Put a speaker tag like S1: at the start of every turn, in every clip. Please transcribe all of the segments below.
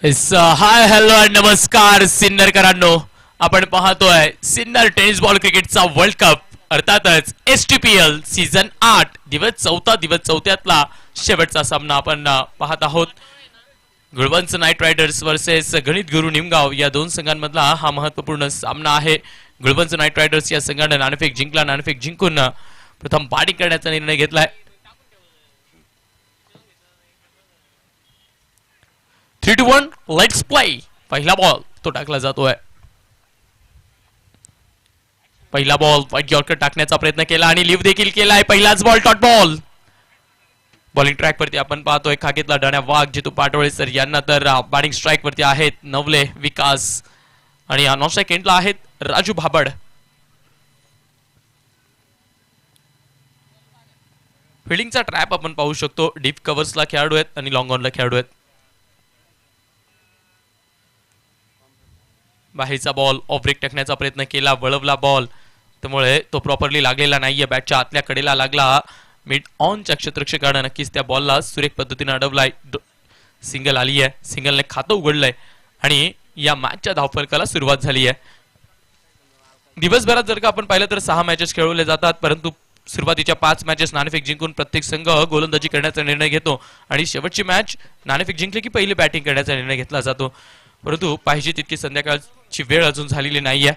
S1: Hi hello आणि नमस्कार सिन्नरकरांनो. आपण पाहतोय सिन्नर टेनिस बॉल क्रिकेटचा वर्ल्ड कप, अर्थातच STPL सीझन 8 दिवस 4 शेवटचा सामना आपण पाहत आहोत. गुळवंच नाईट रायडर्स वर्सेस गणित गुरु निमगाव या दोन संघांमधला हा महत्त्वपूर्ण सामना आहे. गुळवंच नाईट रायडर्स या संघाने नाणेफेक जिंकला. नाणेफेक जिंकून प्रथम बॅटिंग करण्याचा निर्णय घेतलाय. 3-1 लेट्स प्ले. पहिला बॉल तो टाकला जातोय. पहिला बॉल व्हाईट यॉर्कर टाकण्याचा प्रयत्न केला आणि लिव्ह देखील केलाय. पहिलाच ball dot ball. Bowling track वरती आपण पाहतोय खाकीतला डाण्या वाघ, जितू पाटोळे सर यांना तर बॅटिंग स्ट्राईक वरती आहेत नवले, विकास आणि नॉन स्ट्राईक एंडला आहेत राजू भाबड. फिल्डिंगचा ट्रॅप आपण पाहू शकतो. डीप कव्हर्सला खेळाडू आहेत आणि लॉंग ऑनला खेळाडू आहेत. बाहेरचा बॉल ऑफ ब्रेक टाकण्याचा प्रयत्न केला, वळवला बॉल, त्यामुळे तो प्रॉपरली लागलेला नाहीये. बॅटच्या आतल्या कडेला लागला. मिड ऑनच्या क्षेत्ररक्षकाने नक्कीच त्या बॉलला सुरेख पद्धतीने अडवलाय. सिंगल आली आहे. सिंगलने खातं उघडलंय आणि या मॅचच्या धावफलकाला सुरुवात झाली आहे. दिवसभरात जर का आपण पाहिलं तर 6 मॅचेस खेळवले जातात, परंतु सुरुवातीच्या 5 मॅचेस नाणेफेक जिंकून प्रत्येक संघ गोलंदाजी करण्याचा निर्णय घेतो आणि शेवटची मॅच नाणेफेक जिंकली की पहिली बॅटिंग करण्याचा निर्णय घेतला जातो. परंतु पाहिजे तितकी संध्याकाळची वेळ अजून झालेली नाहीये,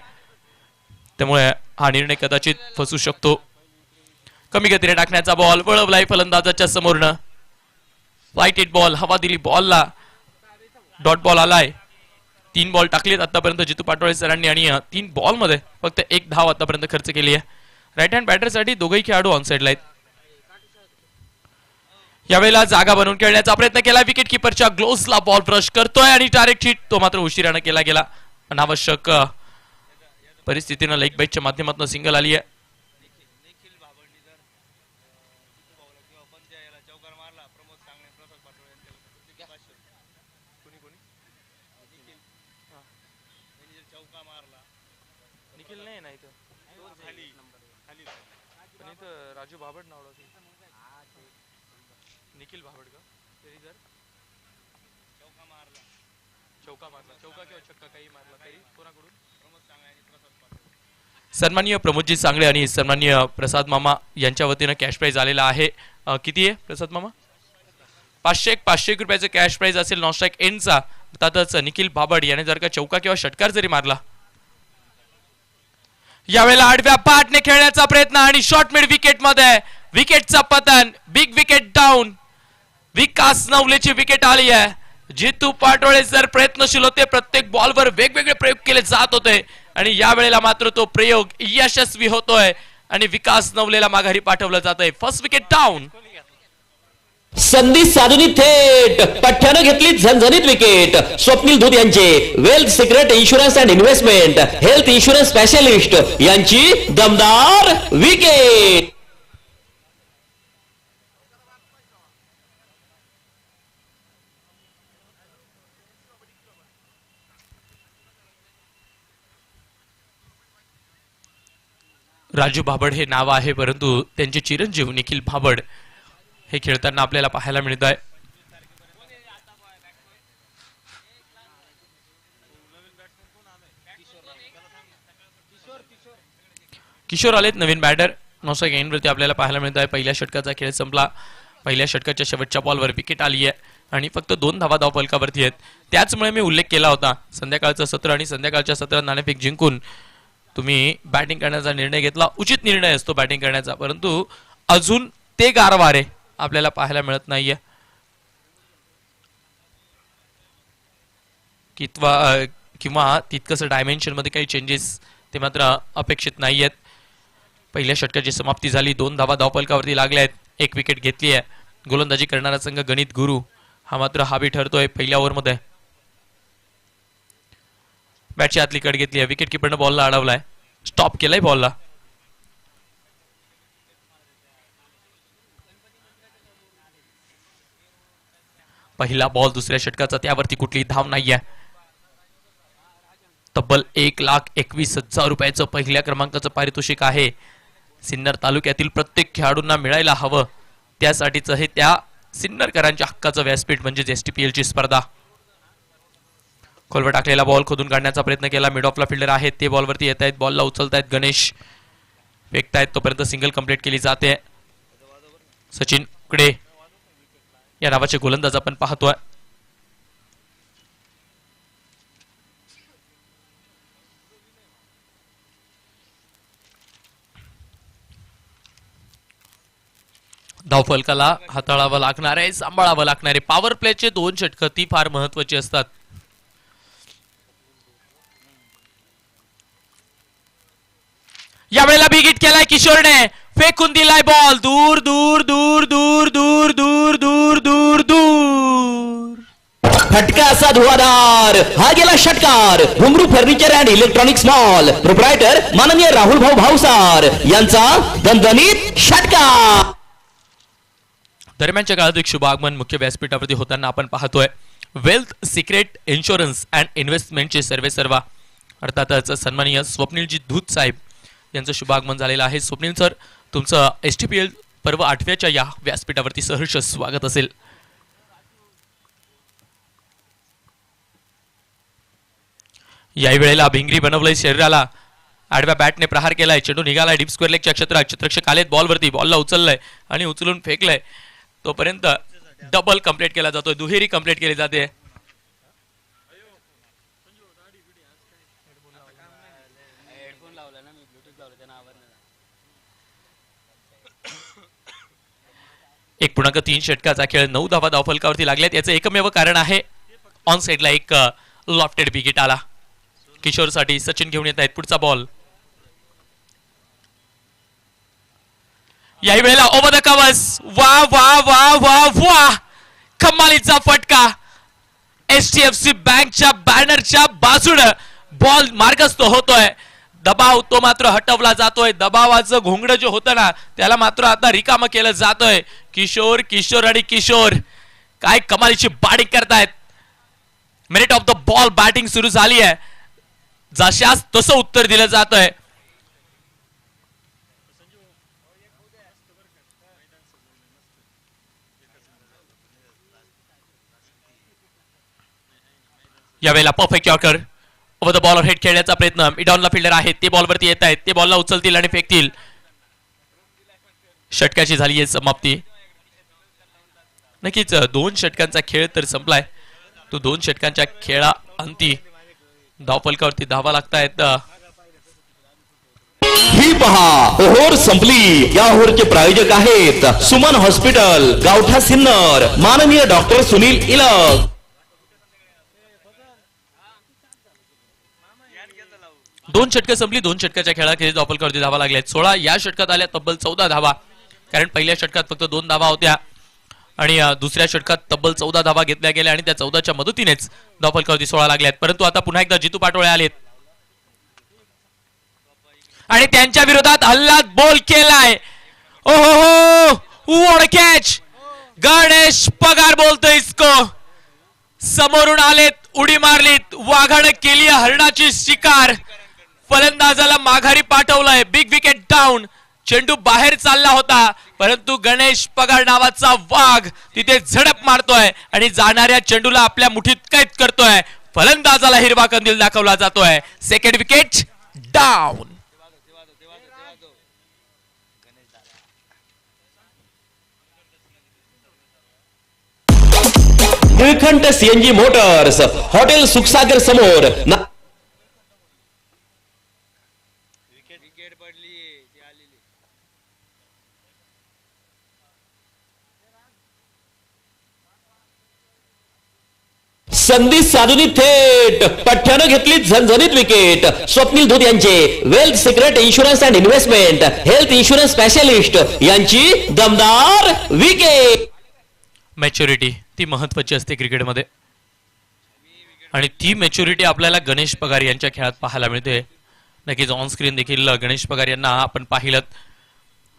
S1: त्यामुळे हा निर्णय कदाचित फसू शकतो. कमी गतीने टाकण्याचा बॉल वळवलाय फलंदाजाच्या समोरनं. राईट हिट बॉल, हवा दिली बॉलला, डॉट बॉल आलाय. 3 बॉल टाकलेत आतापर्यंत जितू पाटोळे सरांनी आणि 3 बॉल मध्ये फक्त 1 धाव आतापर्यंत खर्च केली आहे. राईट हँड बॅटरसाठी दोघेही खेळाडू ऑन साइडला आहेत. यावेळेला जागा बनवून खेळण्याचा प्रयत्न केला. विकेट किपरच्या ग्लोव्सला बॉल ब्रश करतोय आणि डायरेक्ट हिट तो मात्र उशिराने केला गेला. अनावश्यक परिस्थितीनं लेग बाईटच्या माध्यमातून सिंगल आली आहे. राजू भाबड नाव निखिल भाबड का तरी जर चौका किंवा छक्का काही मारला तरी कोणाकडून? सन्माननीय प्रमोदजी सांगळे आणि सन्माननीय प्रसाद मामा यांच्या वतीनं कॅश प्राइज आलेला आहे. किती आहे प्रसाद मामा? 500 रुपयाचं कॅश प्राइज असेल नॉन स्ट्राईक एंडचा. अर्थातच निखिल भाबड याने जर का चौका किंवा षटकार जरी मारला. यावेळेला आडव्या पाठने खेळण्याचा प्रयत्न आणि शॉर्ट मिड विकेट मध्ये विकेटचा पतन. Big wicket down. विकास नवलेची विकेट आली आहे. जितू पाटोळे जर प्रयत्नशील होते, प्रत्येक बॉलवर वेगवेगळे प्रयोग केले जात होते आणि यावेळेला मात्र तो प्रयोग यशस्वी होतोय आणि विकास नवलेला माघारी पाठवलं जातंय. First wicket down.
S2: संधी साधूनी थेट पठ्ठ्यानं घेतली झणझणीत विकेट. स्वप्नील धूत यांचे wealth secret insurance and investment health insurance specialist यांची दमदार विकेट.
S1: राजू भाबड हे नाव आहे, परंतु त्यांचे चिरंजीव निखिल भाबड हे खेळताना आपल्याला पाहायला मिळत आहे. किशोर आलेत नवीन बॅटर. नॉन एंड वरती आपल्याला पाहायला मिळत आहे. पहिल्या षटकाचा खेळ संपला. पहिल्या षटकाच्या शेवटच्या बॉलवर विकेट आली आहे आणि फक्त 2 धावा धावफलकावरती आहेत. त्याचमुळे मी उल्लेख केला होता, संध्याकाळचं सत्र आणि संध्याकाळच्या सत्रात नाणेफेक जिंकून तुम्ही बॅटिंग करण्याचा निर्णय घेतला. उचित निर्णय असतो बॅटिंग करण्याचा, परंतु अजून ते गारवारे आपल्याला पाहायला मिळत नाहीये. किंवा तितकंसं डायमेन्शन मध्ये काही चेंजेस ते मात्र अपेक्षित नाही आहेत. पहिल्या षटकाची समाप्ती झाली. 2 धावा धावफलकावरती लागल्या आहेत. 1 विकेट घेतली आहे. गोलंदाजी करणारा संघ गणित गुरु हा मात्र हावी ठरतोय पहिल्या ओव्हरमध्ये. बॅटची आतली कड घेतली आहे. विकेट किपरनं बॉलला अडवलाय. स्टॉप केलाय बॉलला. पहिला बॉल दुसऱ्या षटकाचा, त्यावरती कुठलीही धाव नाहीये. तब्बल 1,21,000 रुपयाचं पहिल्या क्रमांकाचं पारितोषिक आहे. सिन्नर तालुक्यातील प्रत्येक खेळाडूंना मिळायला हवं त्यासाठीच हे त्या सिन्नरकरांच्या हक्काचं व्यासपीठ म्हणजे STPL ची स्पर्धा. खोलवर टाकलेला बॉल खोदून काढण्याचा प्रयत्न केला. मिड ऑफला फिल्डर आहेत ते बॉलवरती येत आहेत. बॉलला उचलतायत गणेश, फेकतायत तोपर्यंत सिंगल कंप्लीट केली जाते. सचिन उकडे या नावाचे गोलंदाज आपण पाहतोय. धावफलकाला हाताळावं लागणार आहे, सांभाळावं लागणार आहे. पॉवर प्लेचे 2 षटकं ती फार महत्वाची असतात. यावेळेला बिग हिट केलाय किशोरने, फेकून दिलाय बॉल दूर दूर दूर दूर दूर दूर दूर दूर दूर.
S2: फटका असा धुवाधार, हा गेला षटकार. Ghumru furniture and electronics mall proprietor माननीय राहुल भाऊ भावसार यांचा दणदणीत षटकार.
S1: दरम्यानच्या काळात एक शुभ आगमन मुख्य व्यासपीठावरती होताना आपण पाहतोय. वेल्थ सिक्रेट इन्शुरन्स अँड इन्व्हेस्टमेंटचे सर्वेसर्वा अर्थातच सन्माननीय स्वप्नीलजी धूत साहेब यांचं शुभ आगमन झालेलं आहे. स्वप्नील सर, तुमचं STPL पर्व 8व्याच्या या व्यासपीठावरती सहर्ष स्वागत असेल. याही वेळेला भिंगरी बनवलंय शरीराला, आडव्या बॅटने प्रहार केलाय, चेंडू निघालाय डीप स्क्वेअर लेगच्या क्षेत्रात. क्षेत्ररक्षक आलेत बॉलवरती, बॉलला उचललंय आणि उचलून फेकलंय. तोपर्यंत डबल कंप्लीट केला जातोय, दुहेरी कंप्लीट केली जाते. एक पूर्णांक 3 षटकाचा खेळ, 9 धावा धावफलकावरती लागल्यात. याचं एकमेव कारण आहे ऑन साइडला एक लॉफ्टेड विकेट आला. किशोरसाठी सचिन घेऊन येत आहेत पुढचा बॉल. याही वेळेला ओव्हर द कव्हर्स, वा वा वा वा वा, कमालीचा फटका. HDFC बँकच्या बॅनरच्या बाजूने बॉल मार्गस्थ होतोय. दबाव तो मात्र हटवला जातोय. दबावाचं घोंगडं जे होतं ना त्याला मात्र आता रिकामं केलं जातोय. किशोर किशोर आणि किशोर काय कमालीची बॅटिंग करतायत. Minute of the ball batting सुरू झाली आहे. जशास तसं उत्तर दिलं जातंय. यावेळेला परफेक्ट यॉर्कर, ओव्हर द बॉलवर हेड खेळण्याचा प्रयत्न. मिडॉनला फिल्डर आहेत ते बॉलवरती येत आहेत, ते बॉलला उचलतील आणि फेकतील. षटकाची झाली आहे समाप्ती. नक्कीच 2 षटकांचा खेळ तर संपलाय. तो 2 षटकांच्या खेळा अंती धावफलकावरती धावा लागतायत.
S2: ही पहा ओहोर संपली. या ओहोरचे प्रायोजक आहेत सुमन हॉस्पिटल, गावठा सिन्नर, माननीय डॉक्टर सुनील इलक.
S1: 2 षटकं संपली. 2 षटकाच्या खेळाखेरीज धावफलकावरती धावा लागल्यात 16. या षटकात आल्या तब्बल 14 धावा, कारण पहिल्या षटकात फक्त 2 धावा होत्या आणि दुसऱ्या षटकात तब्बल 14 धावा घेतल्या गेल्या आणि त्या 14च्या मदतीनेच धावफलकावरती 16 लागल्यात. परंतु आता पुन्हा एकदा जितू पाटोळे आलेत आणि त्यांच्या विरोधात हल्लात बोल केलाय. ओहो, व्हॉट कॅच. गणेश पगार बोलतोय इसको. समोरून आलेत, उडी मारलीत, वाघानं केली हरणाची शिकार. फलंदाजाला माघारी पाठवलंय. Big wicket down. चेंडू बाहेर चालला होता परंतु गणेश पगार नावाचा वाघ तिथे झडप मारतोय आणि जाणाऱ्या चेंडूला आपल्या मुठीत कैद करतोय. फलंदाजाला हिरवा कंदील दाखवला जातोय. Second wicket down.
S2: Nilkhand CNG motors, hotel Sukhsagar समोर. संधी साधूनी थेट पठ्ठ्यानं घेतली झणझणीत विकेट. स्वप्नील धूत यांचे wealth secret insurance and investment health insurance specialist यांची दमदार विकेट.
S1: मॅच्युरिटी ती महत्वाची असते क्रिकेटमध्ये आणि ती मॅच्युरिटी आपल्याला गणेश पगार यांच्या खेळात पाहायला मिळते. नक्कीच ऑन स्क्रीन देखील गणेश पगार यांना आपण पाहिलं.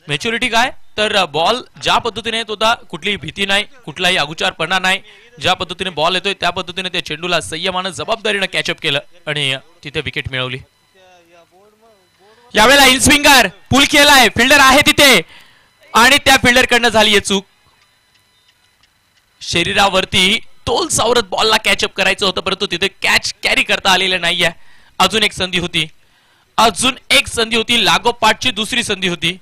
S1: मॅच्युरिटी काय तर बॉल ज्या पद्धतीने येत होता कुठलीही भीती नाही, कुठलाही अगोचरपणा नाही. ज्या पद्धतीने बॉल येतोय त्या पद्धतीने त्या चेंडूला संयमानं जबाबदारीनं कॅचअप केलं आणि तिथे विकेट मिळवली. यावेळेला इनस्विंगर पुल केलाय, फिल्डर आहे तिथे आणि त्या फिल्डर कडनं झाली आहे चूक. शरीरावरती तोल सावरत बॉलला कॅचअप करायचं होतं, परंतु तिथे कॅच कॅरी करता आलेलं नाहीये. अजून एक संधी होती, लागोपाठची दुसरी संधी होती,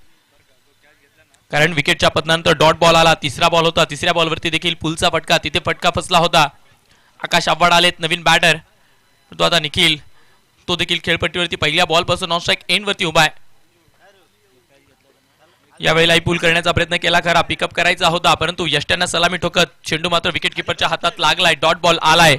S1: कारण विकेटच्या पतनानंतर डॉट बॉल आला. तिसरा बॉल होता, तिसऱ्या बॉलवरती देखील पुलचा फटका, तिथे फटका फसला होता. आकाश आव्हाड आलेत नवीन बॅटर, तो आता निखिल तो देखील खेळपट्टीवरती पहिल्या बॉल पासून नॉन स्ट्राईक एंड वरती उभा आहे. यावेळेला पूल करण्याचा प्रयत्न केला खरा, पिकअप करायचा होता, परंतु यष्ट्यांना सलामी ठोकत चेंडू मात्र विकेट किपरच्या हातात लागलाय. डॉट बॉल आलाय.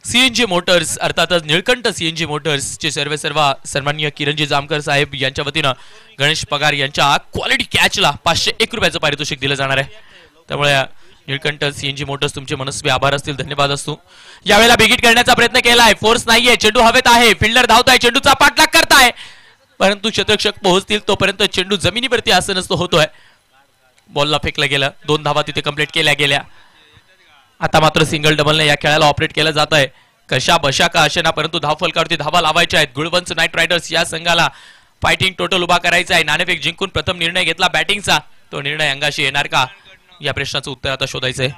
S1: सीएनजी मोटर्स अर्थातच निळकंठ सीएनजी मोटर्स चे सर्वेसर्वा सन्माननीय किरणजी जामकर साहेब यांच्या वतीनं गणेश पगार यांच्या क्वालिटी कॅचला 501 रुपयाचं पारितोषिक दिलं जाणार आहे. त्यामुळे निळकंठ सीएनजी मोटर्स तुमचे मनस्वी आभार असतील, धन्यवाद असतो. यावेळेला बिगिट करण्याचा प्रयत्न केलाय, फोर्स नाहीये, चेंडू हवेत आहे, फिल्डर धावताय, चेंडूचा पाठलाग करताय, परंतु क्षेत्ररक्षक पोहोचतील तोपर्यंत चेंडू जमिनीवरती असं नसतो होतोय. बॉलला फेकलं गेलं, 2 धावा तिथे कंप्लीट केल्या गेल्या. आता मात्र सिंगल डबलने या खेळाला ऑपरेट केलं जात आहे. कशा बशा का अशा ना, परंतु धावफलकावरती धावा लावायच्या आहेत. गुळवंच नाईट रायडर्स या संघाला फायटिंग टोटल उभा करायचा आहे. नाणेफेक जिंकून प्रथम निर्णय घेतला बॅटिंगचा, तो निर्णय अंगाशी येणार का या प्रश्नाचं उत्तर आता शोधायचंय.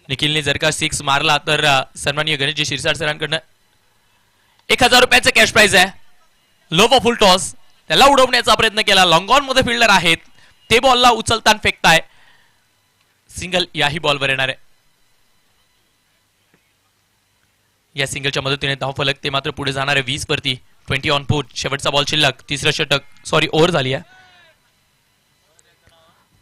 S1: निखिलने जर का 6 मारला तर सन्माननीय गणेशजी शिरसाट सरांकडनं 1000 रुपयाचं कॅश प्राइज आहे. लो फॉर फुल टॉस, त्याला उडवण्याचा प्रयत्न केला. लॉंग ऑन मध्ये फिल्डर आहेत, ते बॉलला उचलताना फेकताय. सिंगल याही बॉलवर येणार आहे. या सिंगलच्या मदतीने धावफलक ते मात्र पुढे जाणार आहे 20 वरती. 20 ऑन पुट, शेवटचा बॉल शिल्लक. तिसरं षटक, सॉरी ओव्हर झाली आहे,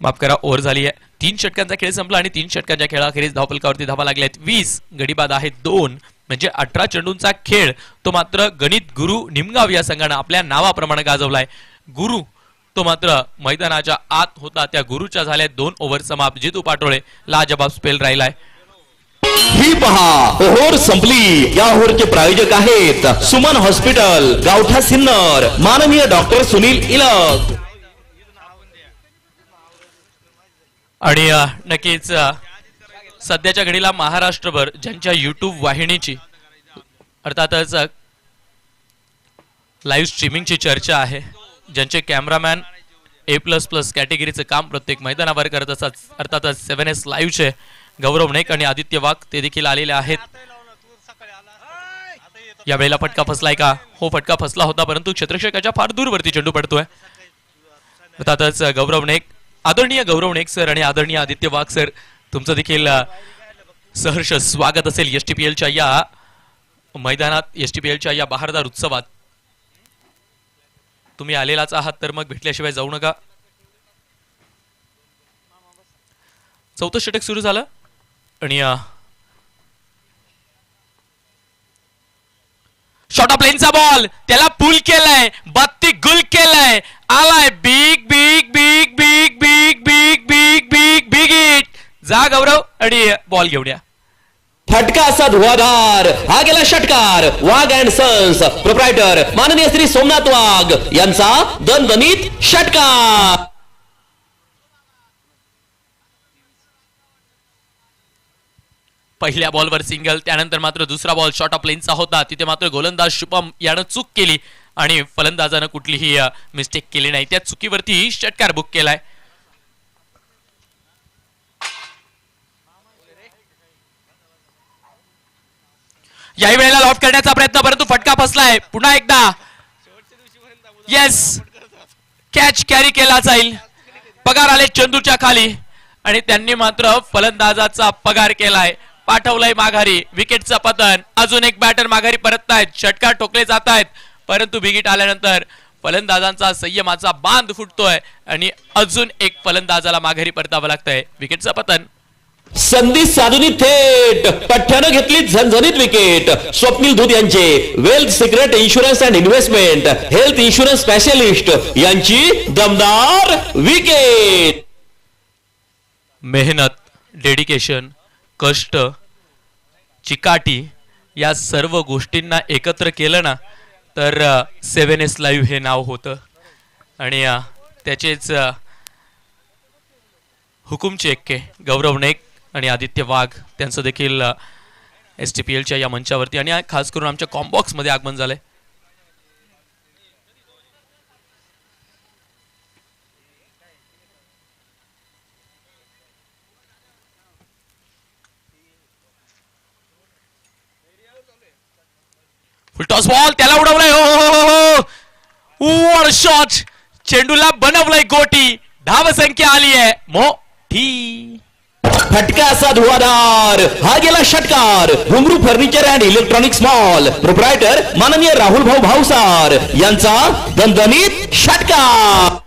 S1: माफ करा, ओव्हर झाली आहे. 3 षटकांचा खेळ संपला आणि 3 षटकांच्या खेळाखेरीज धावफलकावरती धावा लागल्या आहेत 20. गडीबाद आहेत 2, म्हणजे 18 चेंडूंचा खेळ तो मात्र गणित गुरु निमगाव या संघानं आपल्या नावाप्रमाणे गाजवलाय. गुरु तो मात्र मैदानाच्या आत होता, त्या गुरुच्या झाल्या 2 ओव्हर समाप्त. जितू पाटोळे लाजबाब स्पेल राहिलाय.
S2: ही पहा ओव्हर संपली. या ओव्हरचे प्रायोजक आहेत सुमन हॉस्पिटल, गावठा सिन्नर, माननीय डॉक्टर सुनील इलक.
S1: आणि नक्कीच सध्याच्या घडीला महाराष्ट्रभर ज्यांच्या युट्यूब वाहिनीची अर्थातच लाईव्ह स्ट्रीमिंगची चर्चा आहे, ज्यांचे कॅमेरामॅन A++ कॅटेगरीचं काम प्रत्येक मैदानावर करत असतात, अर्थातच 7S लाईव्हचे गौरव नेक आणि आदित्य वाघ ते देखील आलेले आहेत. यावेळेला फटका फसलाय का? हो, फटका फसला होता, परंतु क्षेत्ररक्षकाच्या फार दूरवरती चेंडू पडतोय. अर्थातच गौरव नेक, आदरणीय गौरव नेक सर आणि आदरणीय आदित्य वाघ सर, तुमचं देखील सहर्ष स्वागत असेल STPLच्या या मैदानात, STPLच्या या बहारदार उत्सवात. तुम्ही आलेलाच आहात तर मग भेटल्याशिवाय जाऊ नका. 4थं षटक सुरू झालं आणि शॉर्ट ऑफ लेनचा बॉल, त्याला पुल केलाय, बत्ती गुल केलाय, आलाय big big big big big big big big big hit. जा गौरव आणि बॉल घेऊन या.
S2: फटका असा धुवाधार, हा गेला षटकार. वाघ अँड सन्स प्रोप्रायटर माननीय श्री सोमनाथ वाघ यांचा दणदणीत षटकार.
S1: पहिल्या बॉलवर सिंगल, त्यानंतर मात्र दुसरा बॉल शॉर्ट ऑफ लेनचा होता, तिथे मात्र गोलंदाज शुभम यानं चूक केली आणि फलंदाजानं कुठलीही मिस्टेक केली नाही. त्या चुकीवरती षटकार बुक केलाय. याही वेळेला लॉफ्ट करण्याचा प्रयत्न, परंतु फटका फसलाय. पुन्हा एकदा येस, कॅच कॅरी केला जाईल. पगार आले चेंडूच्या खाली आणि त्यांनी मात्र फलंदाजाचा पगार केलाय, पाठवलाय माघारी. विकेटचं पतन, अजून एक बॅटर माघारी परततायत, षटकार ठोकले जात आहेत, परंतु विकेट आल्यानंतर फलंदाजांचा संयमाचा बांध फुटतोय आणि अजून एक फलंदाजाला माघारी परतावं लागतंय. विकेटचं पतन.
S2: संधी साधूनी थेट पठ्ठ्यानं घेतली झणझणीत विकेट. स्वप्नील धूत यांचे wealth secret insurance and investment health insurance specialist यांची दमदार विकेट.
S1: मेहनत, डेडिकेशन, कष्ट, चिकाटी या सर्व गोष्टींना एकत्र केलं ना तर 7S लाईव्ह हे नाव होतं आणि त्याचेच हुकुमचे एक्के गौरव नेक आणि आदित्य वाघ त्यांचं देखील STPLच्या या मंचावरती आणि खास करून आमच्या कॉम्बॉक्स मध्ये आगमन झालंय. फुलटॉस बॉल त्याला उडवलाय. हो शॉट, चेंडूला बनवलंय गोटी. धाव संख्या आली आहे मोठी.
S2: फटका असा धुवाधार, हा गेला षटकार. घुंगरू furniture and electronics mall proprietor माननीय राहुल भाऊ भावसार यांचा दणदणीत षटकार.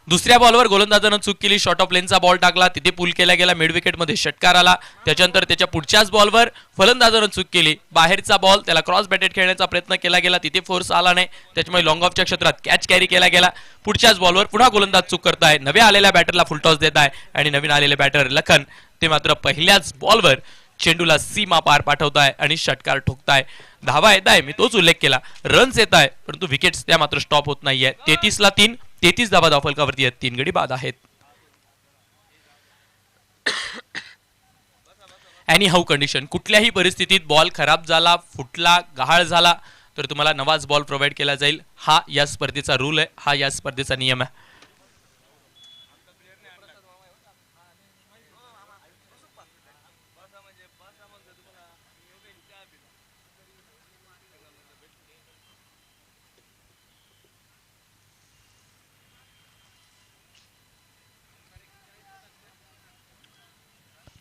S1: दुसऱ्या बॉलवर गोलंदाजानं चूक केली. शॉर्ट ऑफ लेनचा बॉल टाकला, तिथे पुल केला गेला. मिड विकेट मध्ये षटकार आला. त्याच्यानंतर त्याच्या पुढच्याच बॉलवर फलंदाजानं चूक केली. बाहेरचा बॉल त्याला क्रॉस बॅटेड खेळण्याचा प्रयत्न केला गेला, तिथे फोर्स आला नाही, त्याच्यामुळे लॉंग ऑफच्या क्षेत्रात कॅच कॅरी केला गेला. पुढच्याच बॉलवर पुन्हा गोलंदाज चूक करताय. नव्या आलेल्या बॅटरला फुलटॉस देत आहे आणि नवीन आलेले बॅटर लखन ते मात्र पहिल्याच बॉलवर चेंडूला सीमा पार पाठवताय आणि षटकार ठोकताय. धावा येत आहे, मी तोच उल्लेख केला. रन्स येत आहे, परंतु विकेट्स त्या मात्र स्टॉप होत नाहीये. 33 ला 3, 33 धावा धावफलकावरती आहेत. 3 गडी बाद आहेत. एनी हाऊ कंडिशन, कुठल्याही परिस्थितीत बॉल खराब झाला, फुटला, गहाळ झाला तर तुम्हाला नवाच बॉल प्रोव्हाइड केला जाईल. हा या स्पर्धेचा रूल आहे, हा या स्पर्धेचा नियम आहे.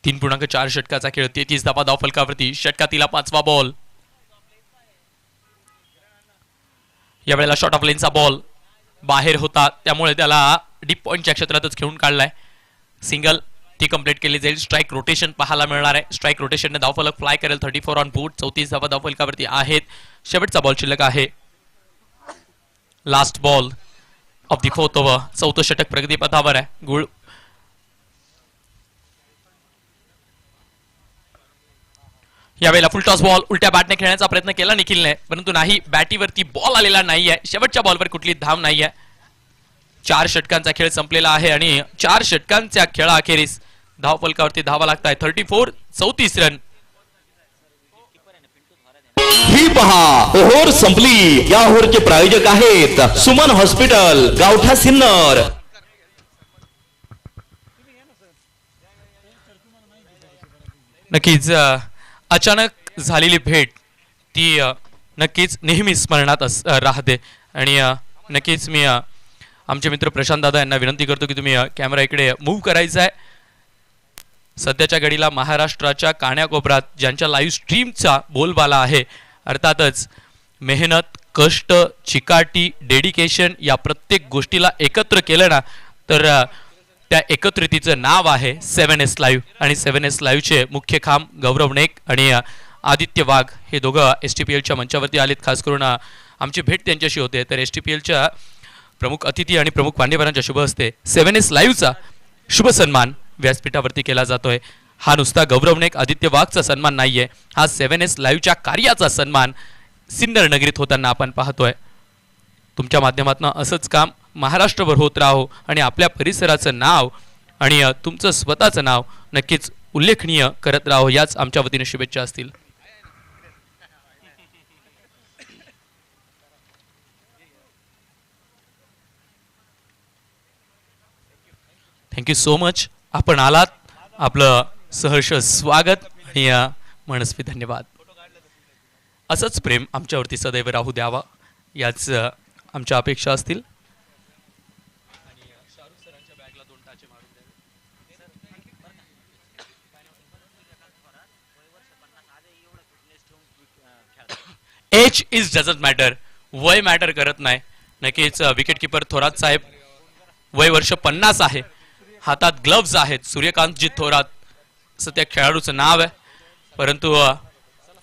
S1: तीन 3.4 षटकाचा खेळ. 33 धावा धावफलकावरती. षटकातील 5वा बॉल. यावेळेला शॉर्ट ऑफ लेनचा बॉल बाहेर होता, त्यामुळे त्याला डीप पॉइंटच्या क्षेत्रातच खेळून काढलाय. सिंगल ती कंप्लीट केली जाईल. स्ट्राईक रोटेशन पाहायला मिळणार आहे. स्ट्राईक रोटेशनने धावफलक फ्लाय करेल. 34 ऑन बोर्ड. 34 धावा धावफलकावरती आहेत. शेवटचा बॉल शिल्लक आहे. Last ball of the 4th over. 4थं षटक प्रगतीपथावर आहे. गुळ यावेळेला फुलटॉस बॉल उलट्या बॅटने खेळण्याचा प्रयत्न केला निखिलने, परंतु नाही, बॅटीवरती बॉल आलेला नाहीये. शेवटच्या बॉलवर कुठली धाव नाहीये. 4 षटकांचा खेळ संपलेला आहे आणि 4 षटकांच्या खेळाअखेरीस धावफलकावरती धावा लागताय. 34, 34 रन.
S2: ही पहा, ओव्हर संपली. या ओव्हरचे प्रायोजक आहेत सुमन हॉस्पिटल, गावठा सिन्नर.
S1: नक्कीच अचानक झालेली भेट ती नक्कीच नेहमी स्मरणात राहते आणि नक्कीच मी आमचे मित्र प्रशांत दादा यांना विनंती करतो की तुम्ही कॅमेरा इकडे मूव्ह करायचा आहे. सध्याच्या घडीला महाराष्ट्राच्या काण्याकोपऱ्यात ज्यांच्या लाईव्ह स्ट्रीमचा बोलबाला आहे, अर्थातच मेहनत, कष्ट, चिकाटी, डेडिकेशन या प्रत्येक गोष्टीला एकत्र केलं ना तर त्या एकत्रितीचं नाव आहे 7S लाईव्ह. आणि 7S लाईव्हचे मुख्य खांब गौरव नेक आणि आदित्य वाघ हे दोघं STPLच्या मंचावरती आलेत. खास करून आमची भेट त्यांच्याशी होते. तर STPLच्या प्रमुख अतिथी आणि प्रमुख मान्यवरांच्या शुभ हस्ते 7S लाईव्हचा शुभ सन्मान व्यासपीठावरती केला जातोय. हा नुसता गौरव नेक, आदित्य वाघचा सन्मान नाहीये, हा 7S लाईव्हच्या कार्याचा सन्मान सिन्नर नगरीत होताना आपण पाहतोय. तुमच्या माध्यमातून असंच काम महाराष्ट्रभर होत राहो आणि आपल्या परिसराचं नाव आणि तुमचं स्वतःचं नाव नक्कीच उल्लेखनीय करत राहो, याच आमच्या वतीने शुभेच्छा असतील. Thank you so much. आपण आलात, आपलं सहर्ष स्वागत आणि मनस्वी धन्यवाद. असंच प्रेम आमच्यावरती सदैव राहू द्यावा, याच आमच्या अपेक्षा असतील. एज इज डझंट मॅटर, वय मॅटर करत नाही. नक्कीच विकेट किपर थोरात साहेब, वय वर्ष 50 आहे, हातात ग्लव्ज आहेत. सूर्यकांतजी थोरात असं त्या खेळाडूचं नाव आहे, परंतु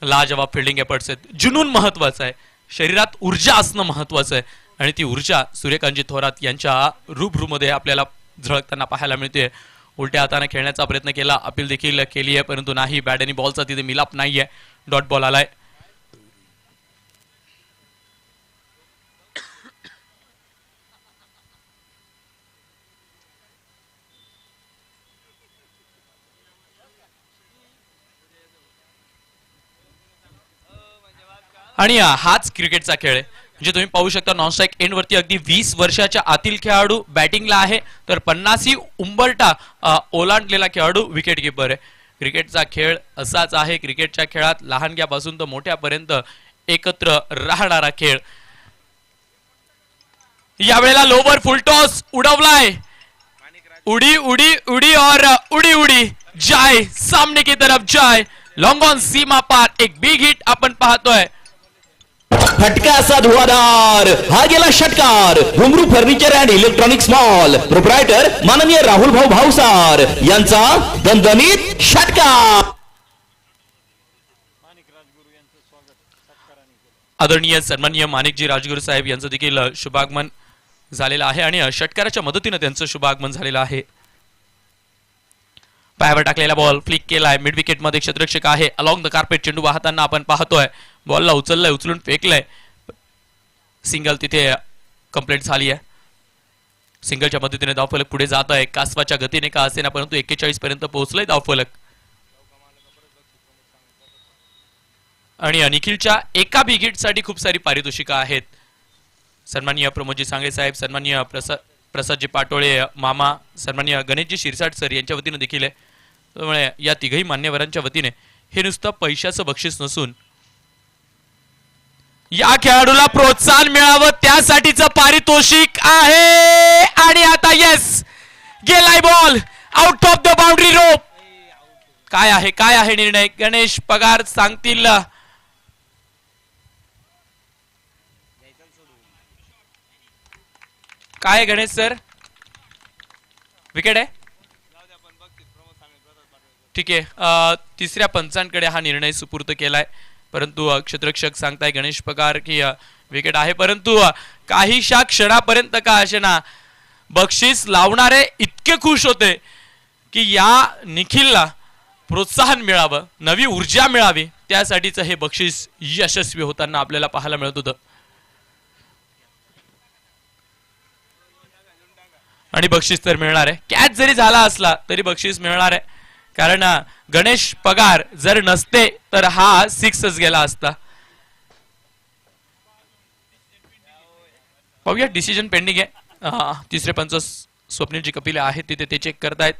S1: लाजवाब फिल्डिंग एफर्ट्स आहेत. जुनून महत्वाचं आहे, शरीरात ऊर्जा असणं महत्वाचं आहे आणि ती ऊर्जा सूर्यकांतजी थोरात यांच्या रूबरूमध्ये आपल्याला झळकताना पाहायला मिळते. उलट्या हाताने खेळण्याचा प्रयत्न केला, अपील देखील केली आहे, परंतु नाही, बॅट आणि बॉलचा तिथे मिलाप नाहीये. डॉट बॉल आलाय. आणि हाच क्रिकेटचा खेळ आहे. म्हणजे तुम्ही पाहू शकता नॉनस्ट्राईक एंड वरती अगदी 20 वर्षाच्या आतील खेळाडू बॅटिंगला आहे, तर 50 उंबरटा ओलांडलेला खेळाडू विकेट किपर आहे. क्रिकेटचा खेळ असाच आहे. क्रिकेटच्या खेळात लहानग्यापासून तर मोठ्यापर्यंत एकत्र राहणारा खेळ. यावेळेला लोवर फुलटॉस उडवलाय. उडी उडी उडी और उडी उडी जाय सामने की तरफ जाय. लॉन्ग ऑन सीमा पार एक बिग हिट आपण पाहतोय.
S2: फटका असा धुवाधार हा गेला षटकार. घुंगरू furniture and electronics mall proprietor माननीय राहुल भाऊ भावसार यांचा दणदणीत षटकार.
S1: आदरणीय सन्माननीय माणिकजी राजगुरू साहेब यांचं देखील शुभागमन झालेलं आहे आणि षटकाराच्या मदतीने त्यांचं शुभागमन झालेलं आहे. पायावर टाकलेला बॉल फ्लिक केलाय. मिड विकेट मध्ये क्षेत्ररक्षक आहे. अलॉंग द कार्पेट चेंडू वाहताना आपण पाहतोय. बॉलला उचललाय, उचलून फेकलाय. सिंगल तिथे कंप्लीट झाली आहे. सिंगलच्या मदतीने धावफलक पुढे जात आहे. कासवाच्या गतीने का असेना परंतु 41 पर्यंत पोहोचलंय धावफलक. आणि निखिलच्या एका बिग साठी खूप सारी पारितोषिकं आहेत. सन्माननीय प्रमोदजी सांगळे साहेब, सन्माननीय प्रसादजी पाटोळे मामा, सन्माननीय गणेशजी शिरसाट सर यांच्या वतीने देखील आहे. त्यामुळे या तिघही मान्यवरांच्या वतीने हे नुसतं पैशाचं बक्षीस नसून या खेळाडूला प्रोत्साहन मिळावं त्यासाठीचं पारितोषिक आहे. आणि आता येस गेलाय ball out of the boundary रोप. काय आहे निर्णय गणेश पगार सांगतील. काय गणेश सर विकेट आहे. ठीक आहे. तिसऱ्या पंचांकडे हा निर्णय सुपूर्द केलाय परंतु क्षेत्ररक्षक सांगताय गणेश पगार की विकेट आहे. परंतु काहीशा क्षणापर्यंत का असेना बक्षीस लावणारे इतके खुश होते की या निखिलला प्रोत्साहन मिळावं, नवी ऊर्जा मिळावी त्यासाठीच हे बक्षीस यशस्वी होताना आपल्याला पाहायला मिळत होतं. आणि बक्षीस तर मिळणार आहे. कॅच जरी झाला असला तरी बक्षीस मिळणार आहे कारण गणेश पगार जर नसते तर हा 6च गेला असता. पाहूया डिसिजन पेंडिंग आहे. तिसरे पंच स्वप्नीलजी कपिल आहेत तिथे ते चेक करतायत.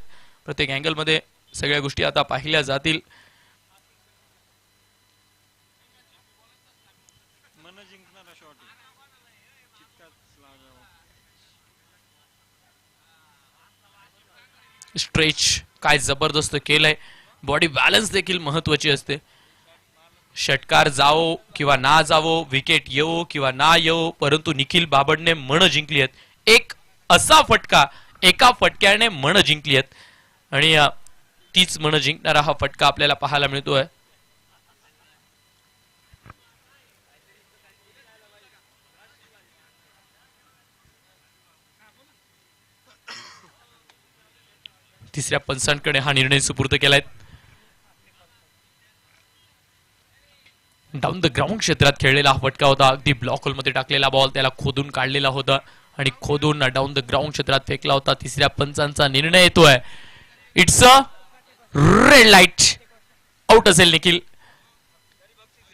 S1: प्रत्येक अँगल मध्ये सगळ्या गोष्टी आता पाहिल्या जातील. स्ट्रेच काय जबरदस्त केलंय. बॉडी बॅलन्स देखील महत्वाची असते. षटकार जावो किंवा ना जावो, विकेट येवो किंवा ना येवो, परंतु निखिल बाबडने मन जिंकली आहेत. एक असा फटका एका फटक्याने मन जिंकली आहेत आणि तीच मन जिंकणारा हा फटका आपल्याला पाहायला मिळतोय. तिसऱ्या पंचांकडे हा निर्णय सुपूर्द केलाय. डाऊन द ग्राउंड क्षेत्रात खेळलेला हा फटका होता. अगदी ब्लॉक होल मध्ये टाकलेला बॉल त्याला खोदून काढलेला होता आणि खोदून डाऊन द ग्राउंड क्षेत्रात फेकला होता. तिसऱ्या पंचांचा निर्णय येतोय. It's a red light. Out असेल निखिल.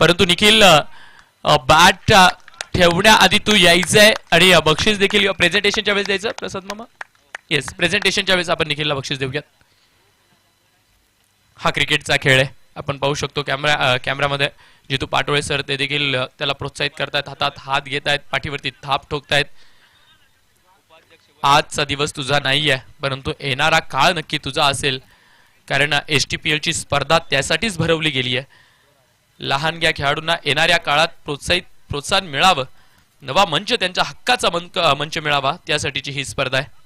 S1: परंतु निखिल बॅट ठेवण्याआधी तू यायचंय आणि बक्षीस देखील प्रेझेंटेशनच्या वेळेस द्यायचं. प्रसाद मामा येस प्रेझेंटेशनच्या वेळेस आपण निखिलला बक्षीस देऊयात. हा क्रिकेटचा खेळ आहे. आपण पाहू शकतो कॅमेरामध्ये जितू पाटोळे सर ते देखील त्याला प्रोत्साहित करतायत. हातात हात घेत आहेत, पाठीवरती थाप ठोकतायत. आजचा दिवस तुझा नाही आहे परंतु येणारा काळ नक्की तुझा असेल कारण STPL ची स्पर्धा त्यासाठीच भरवली गेली आहे. लहानग्या खेळाडूंना येणाऱ्या काळात प्रोत्साहन मिळावं, नवा मंच त्यांच्या हक्काचा मंच मिळावा त्यासाठीची ही स्पर्धा आहे.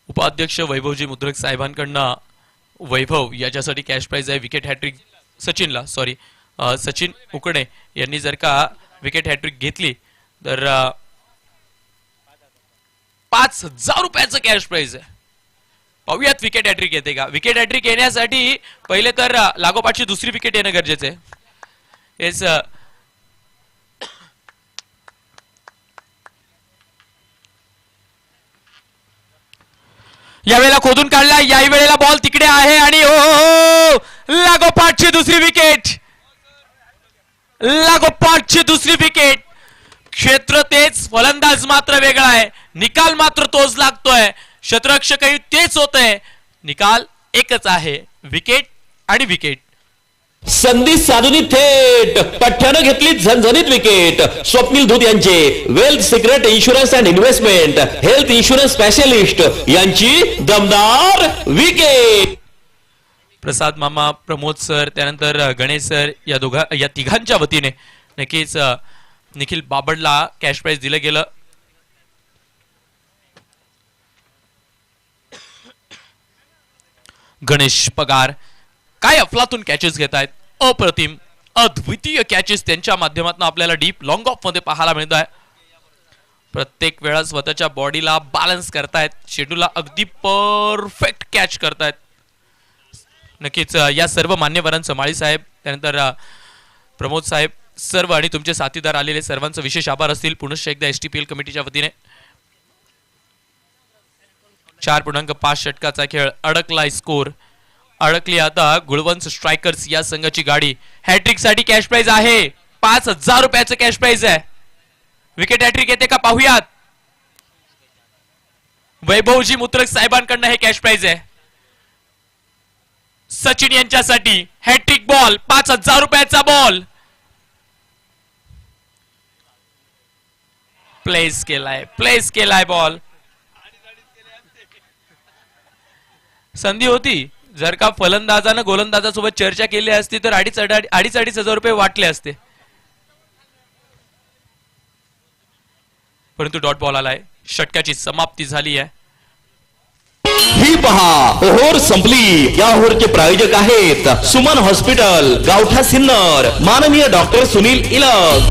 S1: उपाध्यक्ष वैभवजी मुद्रक साहेबांकडनं वैभव याच्यासाठी कॅश प्राइज आहे. विकेट हॅट्रिक सचिनला सचिन उकडे यांनी जर का विकेट हॅट्रिक घेतली तर 5,000 रुपयाचं कॅश प्राइज आहे. पाहूयात विकेट हॅट्रिक येते का. विकेट हॅट्रिक येण्यासाठी पहिले तर लागोपाठची दुसरी विकेट येणं गरजेचं आहे. हेच यावेळेला खोदून काढला. याही वेळेला बॉल तिकडे आहे आणि लागोपाठची दुसरी विकेट. लागोपाठची दुसरी विकेट. क्षेत्र तेच, फलंदाज मात्र वेगळा आहे. निकाल मात्र तोच लागतोय. क्षेत्ररक्षकही तेच होतंय. निकाल एकच आहे. विकेट आणि विकेट.
S2: संधी साधूनी थेट पठ्ठ्यानं घेतली झणझणीत विकेट. स्वप्नील धूत यांचे wealth secret insurance and investment health insurance specialist यांची दमदार विकेट.
S1: प्रसाद मामा, प्रमोद सर, त्यानंतर गणेश सर या तिघांच्या वतीने नक्कीच निखिल बाबडला कॅश प्राइज दिलं गेलं. गणेश पगार काय अफलातून कॅचेस घेत आहेत. अप्रतिम अद्वितीय कॅचेस त्यांच्या माध्यमातून आपल्याला डीप लॉंग ऑफ मध्ये पाहायला मिळत आहे. प्रत्येक वेळा स्वतःच्या बॉडीला बॅलन्स करतायत, शेड्यूलला अगदी परफेक्ट कॅच करतायत. नक्कीच या सर्व मान्यवरांचं, माळी साहेब, त्यानंतर प्रमोद साहेब, सर्व आणि तुमचे साथीदार आलेले सर्वांचं विशेष आभार असतील पुनश्च एकदा STPL कमिटीच्या वतीने. 4.5 षटकाचा खेळ अडकलाय स्कोर. अडकली आता गुळवंश स्ट्रायकर्स या संघाची गाडी. हॅट्रिक साठी कॅश प्राइज आहे 5,000 रुपयाचं कॅश प्राइज आहे. विकेट हॅट्रिक येते का पाहूयात. वैभवजी मुत्रक साहेबांकडनं हे कॅश प्राइज आहे. सचिन यांच्यासाठी हॅट्रिक बॉल, 5,000 रुपयाचा बॉल प्लेस केलाय बॉल. संधी होती, जर का फलंदाजानं गोलंदाजासोबत चर्चा केली असती तर 2,500 रुपये वाटले असते, परंतु डॉट बॉल आलाय. षटकाची समाप्ती झाली आहे.
S2: ही पहा ओव्हर संपली. या ओव्हरचे प्रायोजक आहेत सुमन हॉस्पिटल, गावठा सिन्नर, माननीय डॉक्टर सुनील इलग.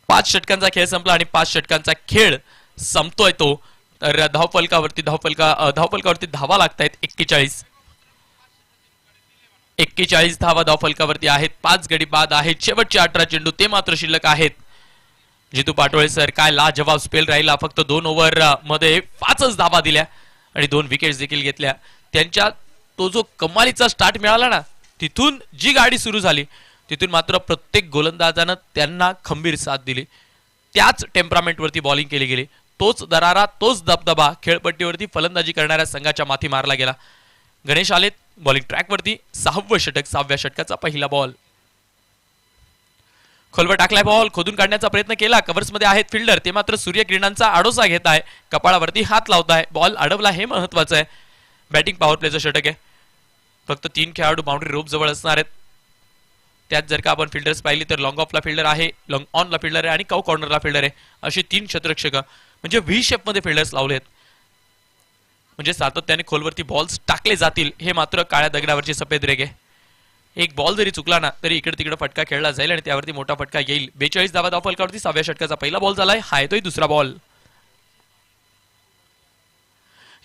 S1: 5 षटकांचा खेळ संपला आणि 5 षटकांचा खेळ संपतोय तो. तर धावफलकावरती धावा लागतायत 41 धावा धावफलकावरती आहेत. 5 गडी बाद आहेत. शेवटचे 18 चेंडू ते मात्र शिल्लक आहेत. जितू पाटोळे सर, काय लाजवाब स्पेल राहिला. फक्त 2 ओव्हर मध्ये 5च धावा दिल्या आणि 2 विकेट्स देखील घेतल्या. त्यांच्या तो जो कमालीचा स्टार्ट मिळाला ना, तिथून जी गाडी सुरू झाली तिथून मात्र प्रत्येक गोलंदाजानं त्यांना खंबीर साथ दिली. त्याच टेम्परामेंटवरती बॉलिंग केली गेली. तोच दरारा, तोच दबदबा खेळपट्टीवरती फलंदाजी करणाऱ्या संघाच्या माथी मारला गेला. गणेश आलेत बॉलिंग ट्रॅकवरती. 6वं षटक, 6व्या षटकाचा पहिला बॉल. खोलवर टाकलाय बॉल. खोदून काढण्याचा प्रयत्न केला. कव्हर्स मध्ये आहेत फिल्डर, ते मात्र सूर्यकिरणांचा आडोसा घेत आहे. कपाळावरती हात लावताय. बॉल अडवला हे महत्वाचं आहे. बॅटिंग पॉवर प्लेचं षटक आहे. फक्त 3 खेळाडू बाउंड्री रोप जवळ असणार आहेत. त्यात जर का आपण फिल्डर्स पाहिली तर लॉंग ऑफला फिल्डर आहे, लॉंग ऑनला फिल्डर आहे आणि कव कॉर्नरला फिल्डर आहे. अशी 3 क्षेत्ररक्षक म्हणजे व्ही शेप मध्ये फिल्डर्स लावलेत. म्हणजे सातत्याने खोलवरती बॉल्स टाकले जातील हे मात्र काळ्या दगडावरची सफेद रेग आहे. एक बॉल जरी चुकला ना तरी इकडे तिकडे फटका खेळला जाईल आणि त्यावरती मोठा फटका येईल. 42 धावा धावफलकावरती 6व्या षटकाचा पहिला बॉल झालाय. हा येतोय दुसरा बॉल.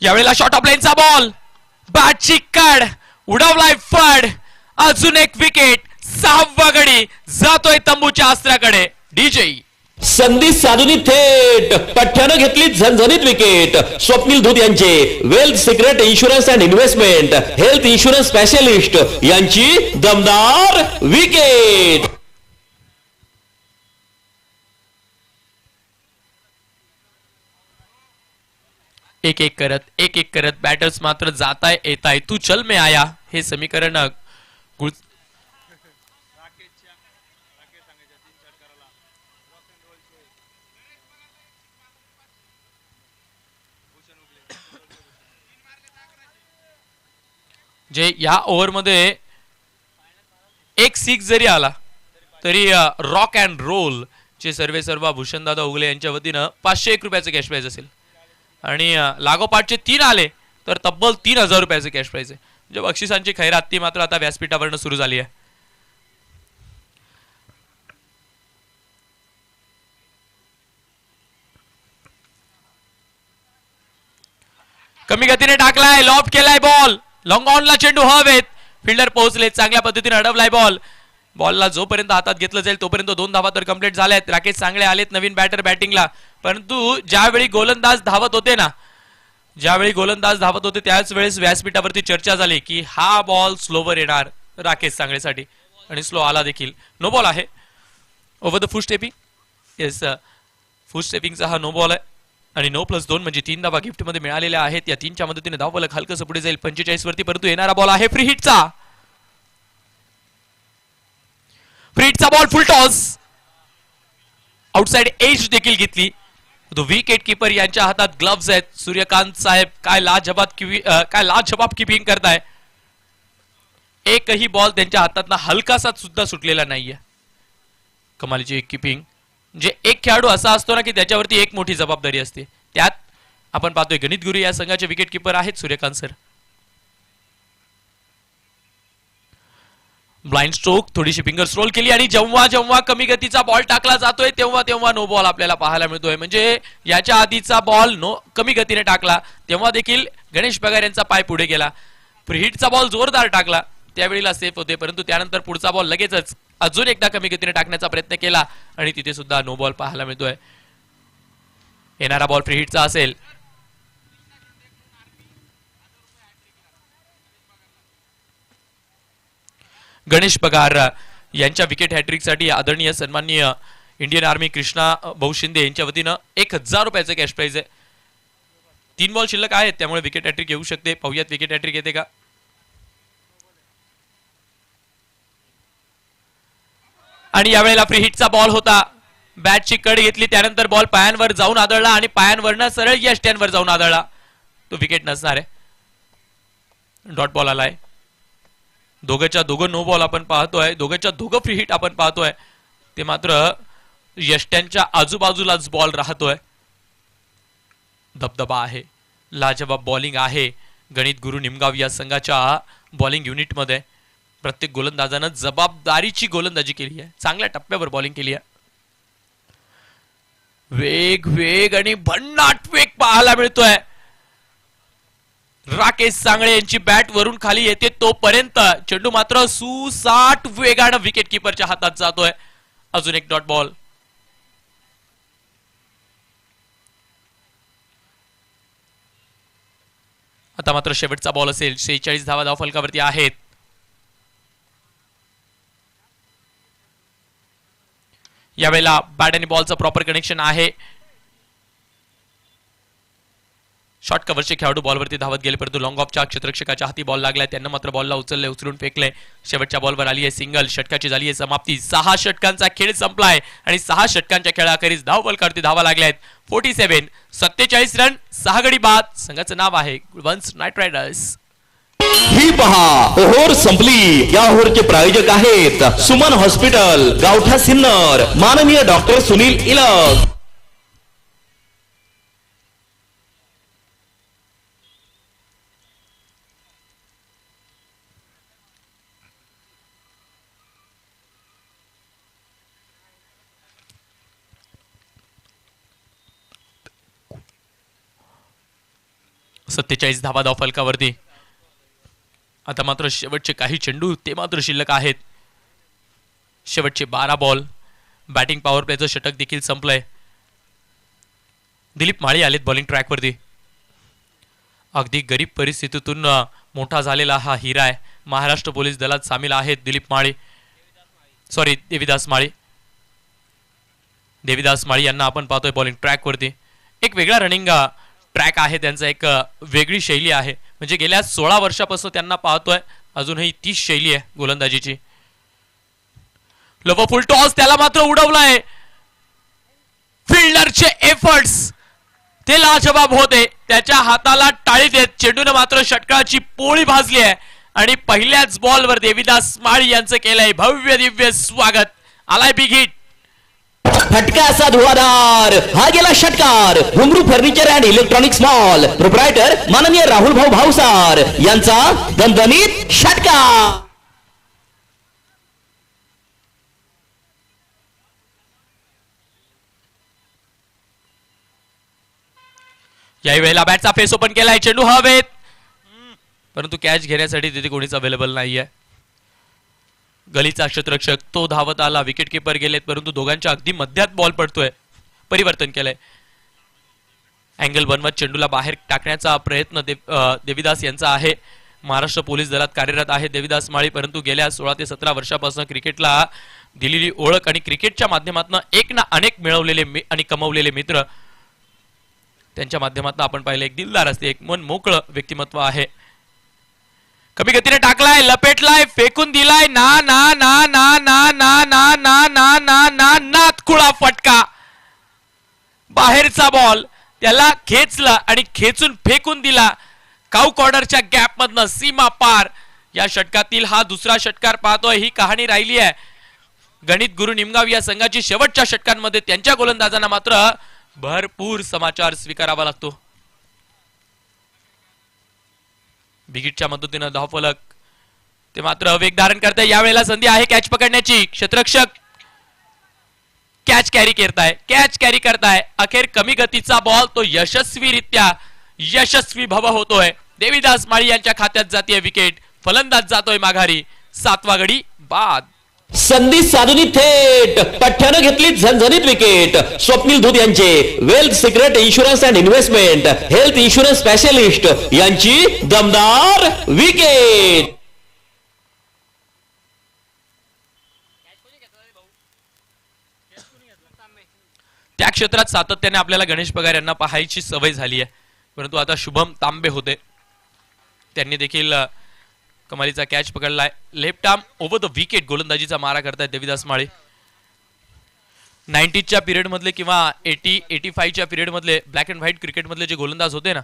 S1: यावेळेला शॉर्ट ऑफ लाईनचा बॉल. बॅटची काढ, उडवलाय फड. अजून एक विकेट. 6वा गडी जातोय तंबूच्या अस्त्राकडे. डीजे
S2: संधी साधूनी थेट पठ्ठ्यानं घेतली झणझणीत विकेट. स्वप्नील धूत यांचे wealth secret insurance and investment health insurance specialist यांची दमदार विकेट.
S1: एक एक करत बॅटर्स मात्र जाताय येताय. तू चल में आया हे समीकरण जे या ओव्हर मध्ये एक 6 जरी आला तरी रॉक अँड रोल चे सर्व भूषणदादा उगले यांच्या वतीनं 501 रुपयाचं कॅश प्राइज असेल आणि लागोपाठचे 3 आले तर तब्बल 3,000 रुपयाचं कॅश प्राइज आहे. म्हणजे बक्षिसांची खैरात ती मात्र आता व्यासपीठावरनं सुरू झाली आहे. कमी गतीने टाकलाय, लॉब केलाय बॉल. लॉंग ऑनला चेंडू हवेत. फिल्डर पोहोचले, चांगल्या पद्धतीने अडवलाय बॉल. बॉलला जोपर्यंत हातात घेतलं जाईल तोपर्यंत 2 धावा तर कंप्लीट झाल्यात. राकेश चांगले आलेत नवीन बॅटर बॅटिंगला. परंतु ज्यावेळी गोलंदाज धावत होते त्याच वेळेस व्यासपीठावरती चर्चा झाली की हा बॉल स्लोवर येणार राकेश चांगलेसाठी आणि स्लो आला देखील. नो बॉल आहे. Over the foot stepping. Yes, foot स्टेपिंगचा हा नो बॉल आहे. आणि 9+2 म्हणजे 3 धावा गिफ्ट मध्ये मिळालेल्या आहेत. या 3च्या मदतीने धावफलक हलकस पुढे जाईल 45 वरती, परंतु येणारा बॉल आहे फ्री हिटचा. फ्री हिटचा ball full toss, outside edge देखील घेतली. तो विकेट कीपर यांच्या हातात ग्लव्स आहेत. सूर्यकांत साहेब काय लाजवाब किपिंग करताय. एकही बॉल त्यांच्या हातातला हलकासा सुद्धा सुटलेला नाहीये. कमालीची एक किपिंग. म्हणजे एक खेळाडू असा असतो ना की त्याच्यावरती एक मोठी जबाबदारी असते. त्यात आपण पाहतोय गणित गुरु या संघाचे विकेट कीपर आहेत सूर्यकांत सर. ब्लाइंड स्ट्रोक, थोडीशी फिंगर स्ट्रोल केली आणि जेव्हा जेव्हा कमी गतीचा बॉल टाकला जातोय तेव्हा तेव्हा नो बॉल आपल्याला पाहायला मिळतोय. म्हणजे याच्या आधीचा बॉल कमी गतीने टाकला तेव्हा देखील गणेश पगार यांचा पाय पुढे गेला. फ्री हिटचा बॉल जोरदार टाकला त्यावेळेला सेफ होते, परंतु त्यानंतर पुढचा बॉल लगेचच अजून एकदा कमी गतीने टाकण्याचा प्रयत्न केला आणि तिथे सुद्धा नो बॉल पाहायला मिळतोय. येणारा बॉल फ्री हिटचा असेल. गणेश पगार यांच्या विकेट हॅट्रिक साठी आदरणीय सन्माननीय इंडियन आर्मी कृष्णा भाऊ शिंदे यांच्या वतीनं 1000 रुपयाचं कॅश प्राइज आहे. 3 बॉल शिल्लक आहेत त्यामुळे विकेट हॅट्रिक येऊ शकते. पाहूयात विकेट हॅट्रिक येते का. आणि यावेळेला फ्री हिटचा बॉल होता. बॅटची कड घेतली त्यानंतर बॉल पायांवर जाऊन आदळला आणि पायांवरनं सरळ या स्टँडवर जाऊन आदळला. तो विकेट नसणार आहे. डॉट बॉल आलाय. दोघंच्या दोघं नो बॉल आपण पाहतोय. दोघंच्या दोघं फ्री हिट आपण पाहतोय. ते मात्र यष्ट्यांच्या आजूबाजूलाच बॉल राहतोय. दबदबा आहे, लाजवाब बॉलिंग आहे गणित गुरु निमगाव या संघाच्या बॉलिंग युनिटमध्ये. प्रत्येक गोलंदाजानं जबाबदारीची गोलंदाजी केली आहे. चांगल्या टप्प्यावर बॉलिंग केली आहे. वेग वेग आणि भन्नाट वेग पाहायला मिळतोय. राकेश सांगळे यांची बॅट वरून खाली येते तोपर्यंत चेंडू मात्र सुसाट वेगानं विकेट कीपरच्या हातात जातोय. अजून एक डॉट बॉल. आता मात्र शेवटचा बॉल असेल. 46 धावा धावफलकावरती आहेत. यावेळेला बॅट आणि बॉलचं प्रॉपर कनेक्शन आहे. शॉर्ट कव्हरचे खेळाडू बॉलवरती धावत गेले, परंतु लॉंग ऑफच्या क्षेत्ररक्षकाच्या हाती बॉल लागलाय. त्यांना मात्र बॉलला उचलून फेकले. शेवटच्या बॉलवर आली आहे सिंगल. षटकाची झाली आहे समाप्ती. 6 षटकांचा खेळ संपलाय आणि 6 षटकांच्या खेळाखेरीज धावफलकावरती धावा लागल्या आहेत 47. 47 रन, 6 गडी बाद. संघाचं नाव आहे वन्स नाईट रायडर्स.
S2: ही पहा ओहोर संपली. या ओहोरचे प्रायोजक आहेत सुमन हॉस्पिटल, गावठा सिन्नर, माननीय डॉक्टर सुनील इलग.
S1: सत्तेचाळीस धावा धावफलकावरती. आता मात्र शेवटचे काही चेंडू ते मात्र शिल्लक आहेत. शेवटचे 12 बॉल. बॅटिंग पॉवर प्लेचं षटक देखील संपलंय. दिलीप माळी आलेत बॉलिंग ट्रॅकवरती. अगदी गरीब परिस्थितीतून मोठा झालेला हा हिरा आहे. महाराष्ट्र पोलीस दलात सामील आहेत देविदास माळी. देविदास माळी यांना आपण पाहतोय बॉलिंग ट्रॅकवरती. एक वेगळा रनिंग ट्रॅक आहे त्यांचा. एक वेगळी शैली आहे. म्हणजे गेल्या 16 वर्षापासून त्यांना पाहतोय. अजूनही तीच शैली आहे गोलंदाजीची. लव फुल टॉस, त्याला मात्र उडवलाय. फिल्डरचे एफर्ट्स ते लाजवाब होते. त्याच्या हाताला टाळी देत चेंडूने मात्र षटकाची पोळी भाजली आहे आणि पहिल्याच बॉलवर देविदास माळी यांचं केलंय भव्य दिव्य स्वागत. आलाय बिग हिट.
S2: फटका असा धुवाधार. हा गेला षटकार. घुंगरू furniture and electronics mall proprietor माननीय राहुल भाऊ भावसार यांचा दणदणीत षटकार.
S1: याही वेळेला बॅटचा फेस ओपन केलाय. चेंडू हवेत, परंतु कॅच घेण्यासाठी तिथे कोणीच अवेलेबल नाहीये. गलीचा क्षेत्ररक्षक तो धावत आला. विकेट कीपर गेलेत, परंतु दोघांच्या अगदी मध्यात बॉल पडतोय. परिवर्तन केलंय. अँगल बनवत चेंडूला बाहेर टाकण्याचा प्रयत्न देविदास यांचा आहे. महाराष्ट्र पोलीस दलात कार्यरत आहे देविदास माळी, परंतु गेल्या 16 ते 17 वर्षापासून क्रिकेटला दिलेली ओळख आणि क्रिकेटच्या माध्यमातून एक ना अनेक मिळवलेले आणि कमवलेले मित्र. त्यांच्या माध्यमातून आपण पाहिलं एक दिलदार असते, एक मन मोकळं व्यक्तिमत्व आहे. कमी गतीने टाकलाय, लपेटलाय, फेकून दिलाय, ना ना ना ना ना ना ना ना ना ना ना नातखुळा फटका. बाहेरचा बॉल त्याला खेचला आणि खेचून फेकून दिला. काऊ कॉर्नरच्या गॅप मधनं सीमा पार. या षटकातील हा दुसरा षटकार पाहतोय. ही कहाणी राहिली आहे. गणित गुरु निमगाव या संघाची शेवटच्या षटकांमध्ये त्यांच्या गोलंदाजांना मात्र भरपूर समाचार स्वीकारावा लागतो. बिगिटच्या मदतीनं धावफलक ते मात्र वेग धारण करताय. यावेळेला संधी आहे कॅच पकडण्याची. क्षेत्ररक्षक कॅच कॅरी करताय. अखेर कमी गतीचा बॉल तो यशस्वी भव होतोय. देवीदास माळी यांच्या खात्यात जातीय विकेट. फलंदाज जातोय माघारी. 7वा गडी बाद.
S2: संधी साधून थेट पठ्ठ्यानं घेतली झणझणीत विकेट. स्वप्नील धूत यांचे wealth secret insurance and investment health insurance specialist यांची दमदार विकेट.
S1: त्या क्षेत्रात सातत्याने आपल्याला गणेश पगार यांना पाहायची सवय झाली आहे, परंतु आता शुभम तांबे होते. त्यांनी देखील कमालीचा कॅच पकडलाय. Left arm over the wicket गोलंदाजीचा मारा करतायत देवीदास माळी. 90च्या पिरियड मधले किंवा 85च्या पिरियड मधले ब्लॅक अँड व्हाईट क्रिकेट मधले जे गोलंदाज होते ना,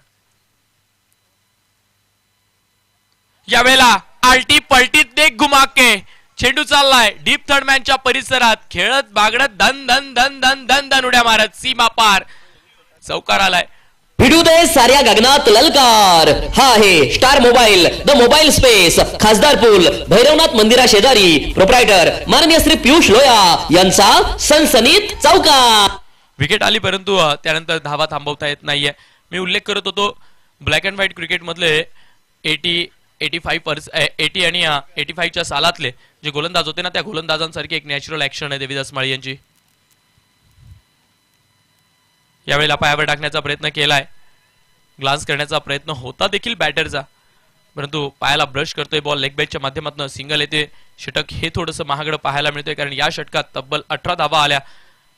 S1: यावेळेला आलटी पलटीत देख घुमा के चेंडू चाललाय डीप थर्ड मॅनच्या परिसरात. खेळत बागडत धन धन धन धन धन धन उड्या मारत सीमा पार. चौकार आलाय.
S2: भिडू दे साऱ्या गगनात ललकार. हा आहे star mobile, the mobile space, खासदार पूल, भैरवनाथ मंदिरा शेजारी. प्रोप्रायटर माननीय श्री पियुष लोया यांचा सनसनीत चौकार.
S1: विकेट आली, परंतु त्यानंतर धावा थांबवता येत नाहीये. मी उल्लेख करत होतो ब्लॅक अँड व्हाईट क्रिकेट मधले 80 आणि 85च्या सालातले जे गोलंदाज होते ना, त्या गोलंदाजांसारखी एक नॅचरल ऍक्शन आहे देवीदास माळी यांची. यावेळेला पायावर टाकण्याचा प्रयत्न केलाय. ग्लान्स करण्याचा प्रयत्न होता देखील बॅटरचा, परंतु पायाला ब्रश करतोय बॉल. लेग बॅकच्या माध्यमातून सिंगल येते. षटक हे थोडंसं महागडं पाहायला मिळतंय, कारण या षटकात तब्बल 18 धावा आल्या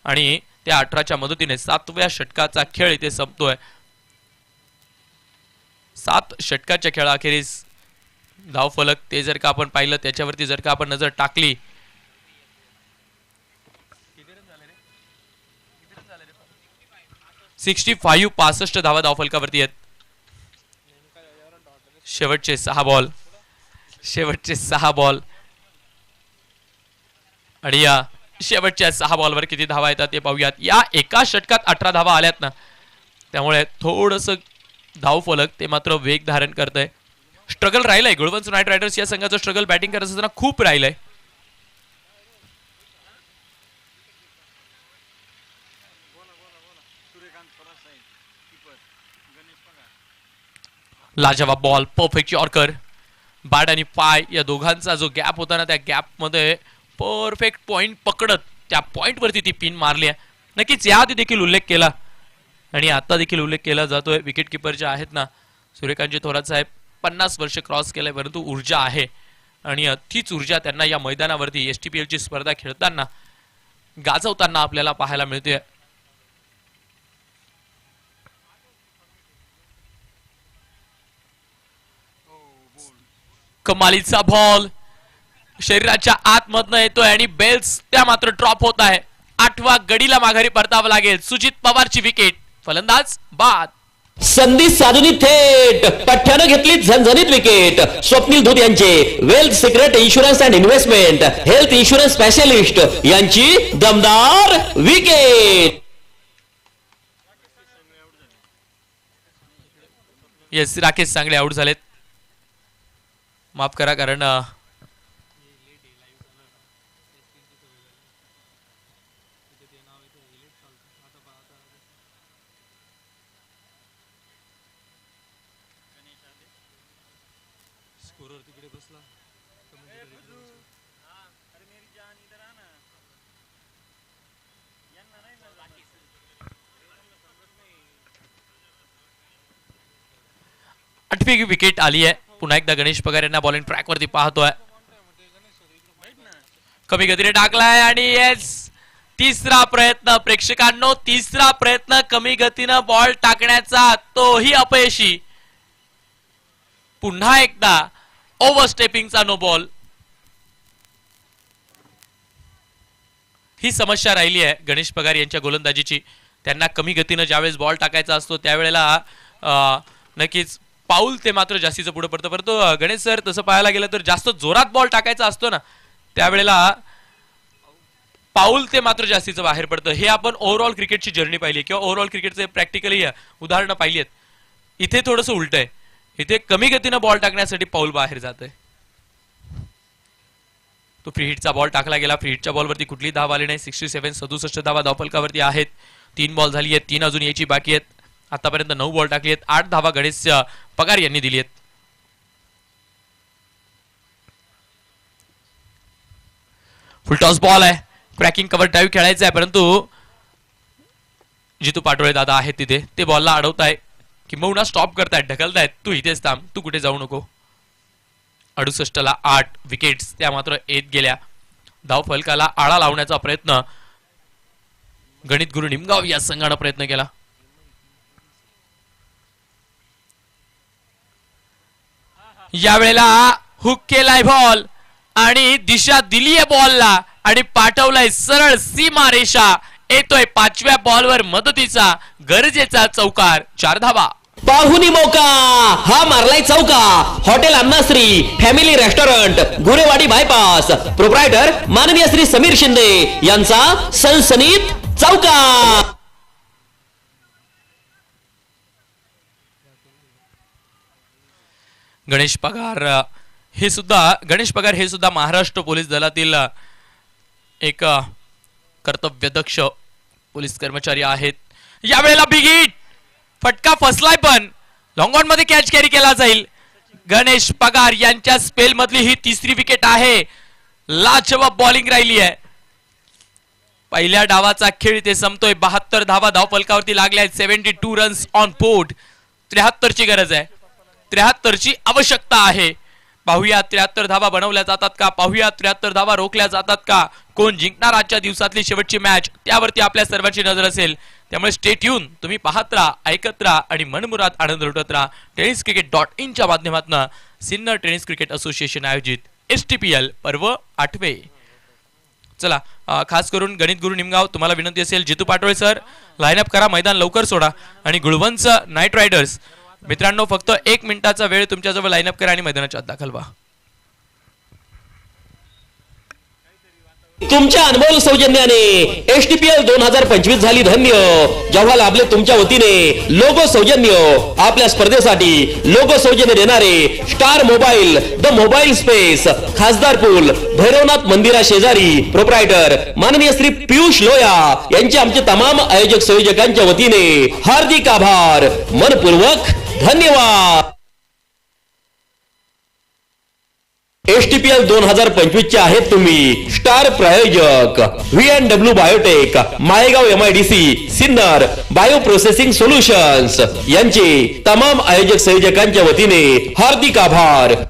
S1: आणि त्या 18च्या मदतीने 7व्या षटकाचा खेळ इथे संपतोय. 7 षटकाच्या खेळाखेरीस धावफलक ते जर का आपण पाहिलं, त्याच्यावरती जर का आपण नजर टाकली, 65 धावा धावफलकावरती आहेत. शेवटचे 6 बॉल आणि या शेवटच्या 6 बॉलवर किती धावा येतात ते पाहूयात. या एका षटकात 18 धावा आल्यात ना, त्यामुळे थोडस धावफलक ते मात्र वेग धारण करतंय. स्ट्रगल राहिलंय. गुळवंच नाईट रायडर्स या संघाचं स्ट्रगल बॅटिंग करत असताना खूप राहिलंय. लाजवाब बॉल, परफेक्ट यॉर्कर. बॅट आणि पाय या दोघांचा जो गॅप होता ना, त्या गॅप मध्ये परफेक्ट पॉइंट पकडत त्या पॉइंट वरती ती पिन मारली आहे. नक्कीच याआधी देखील उल्लेख केला आणि आता देखील उल्लेख केला जातोय. विकेट किपर जे आहेत ना सूर्यकांत थोरात साहेब, 50 वर्ष क्रॉस केलंय, परंतु ऊर्जा आहे आणि तीच ऊर्जा त्यांना या मैदानावरती STPL ची स्पर्धा खेळताना गाजवताना आपल्याला पाहायला मिळते. कमालीचा बॉल शरीराच्या आतमधनं येतोय आणि बेल्स त्या मात्र ड्रॉप होत आहे. 8व्या गडीला माघारी परतावं लागेल. सुजित पवारची विकेट. फलंदाज बाद.
S2: संधी साधून थेट पठ्ठ्यानं घेतली झणझणीत विकेट. स्वप्नील धूत यांचे wealth secret insurance and investment health insurance specialist यांची दमदार wicket.
S1: Yes, Rakesh Sangle out झालेत. माफ करा, कारण आठवी विकेट आली आहे. पुन्हा एकदा गणेश पगार यांना बॉलिंग ट्रॅक वरती पाहतोय. कमी गतीने टाकलाय आणि येस, तिसरा प्रयत्न प्रेक्षकांनो, तिसरा प्रयत्न कमी गतीनं बॉल टाकण्याचा, तोही अपयशी. पुन्हा एकदा ओव्हरस्टेपिंगचा नो बॉल. ही समस्या राहिली आहे गणेश पगार यांच्या गोलंदाजीची. त्यांना कमी गतीनं ज्यावेळेस बॉल टाकायचा असतो त्यावेळेला नक्कीच पाऊल ते मात्र जास्तीचं पुढे पडतं. परंतु गणेश सर, तसं पाहायला गेलं तर जास्त जोरात बॉल टाकायचा असतो ना, त्यावेळेला पाऊल ते मात्र जास्तीचं बाहेर पडतं. हे आपण ओव्हरऑल क्रिकेटची जर्नी पाहिली किंवा ओव्हरऑल क्रिकेटचे प्रॅक्टिकली उदाहरणं पाहिली आहेत. इथे थोडंसं उलट आहे. इथे कमी गतीनं बॉल टाकण्यासाठी पाऊल बाहेर जात आहे. तो फ्री हिटचा बॉल टाकला गेला. फ्री हिटच्या बॉलवरती कुठली धाव आली नाही. 67 धावा धावफलकावरती आहेत. 3 बॉल झाली आहेत, 3 अजून यायची बाकी आहेत. आतापर्यंत 9 बॉल टाकली आहेत. 8 धावा गणेश पगार यांनी दिली आहेत. फुलटॉस बॉल आहे. क्रॅकिंग कव्हर ड्राईव्ह खेळायचा आहे, परंतु जितू पाटोळे दादा आहेत तिथे, ते बॉलला अडवताय किंबहुना स्टॉप करतायत, ढकलतायत. तू इथेच थांब, तू कुठे जाऊ नको. 68 ला 8 विकेट्स त्या मात्र येत गेल्या. धाव फलकाला आळा लावण्याचा प्रयत्न गणित गुरु निमगाव या संघानं प्रयत्न केला. यावेळेला हुक केलाय बॉल आणि दिशा दिलीये बॉलला आणि पाठवलाय सरळ सीमा रेषा. येतोय 5व्या बॉलवर मदतीचा गरजेचा चौकार. 4 धावा.
S2: पाहुनी मौका, हा मारलाय चौका. Hotel Annashree family restaurant, Gurewadi bypass, proprietor माननीय श्री समीर शिंदे यांचा सनसनीत चौका.
S1: गणेश पगार हे सुद्धा महाराष्ट्र पोलीस दलातील एक कर्तव्यदक्ष पोलीस कर्मचारी आहेत. यावेळेला बिग हिट, फटका फसलाय पण लॉंग ऑन मध्ये कॅच कॅरी केला जाईल. गणेश पगार यांच्या स्पेल मधली ही तिसरी विकेट आहे. लाजवाब बॉलिंग राहिली आहे. पहिल्या डावाचा खेळ ते संपतोय. 72 धावा धाव फलकावरती लागल्या आहेत. 72 रन्स ऑन बोर्ड. 73 ची गरज आहे, 73 ची आवश्यकता आहे. पाहूया 73 धावा बनवल्या जातात का, पाहूया 73 धावा रोखल्या जातात का, कोण जिंकणार आजच्या दिवसातली शेवटची मॅच, त्यावरती आपल्या सर्वांची नजर असेल. त्यामुळे स्टे ट्यून, तुम्ही पाहत राहा, ऐकत राहा आणि मनमुराद आनंद लुटत राहा. tenniscricket.in च्या माध्यमातून सिन्नर टेनिस क्रिकेट असोसिएशन आयोजित STPL पर्व 8वे. चला, खास करून गणित गुरु निमगाव, तुम्हाला विनंती असेल, जितू पाटोळे सर लाईनअप करा, मैदान लवकर सोडा. आणि गुळवंच नाईट रायडर्स मित्रांनो, फक्त 1 मिनिटाचा वेळ तुमच्याजवळ लाईनअप करा आणि मैदानाच्या आत दाखल व्हा.
S2: तुमच्या अनमोल सौजन्याने STPL 2025 झाली धन्य. जेव्हा लाभले तुमच्या वतीने लोगो सौजन्य. आपल्या स्पर्धेसाठी लोगो सौजन्य देणारे star mobile, the mobile space, खासदार पूल, भैरवनाथ मंदिरा शेजारी, प्रोप्रायटर माननीय श्री पियुष लोया यांचे आमचे तमाम आयोजक संयोजकांच्या वतीने हार्दिक आभार, मनपूर्वक धन्यवाद. STPL 2025 चे आहेत तुम्ही स्टार प्रायोजक VNW biotech, Malegaon MIDC, Sinnar bio processing solutions यांचे तमाम आयोजक संयोजकांच्या वतीने हार्दिक आभार.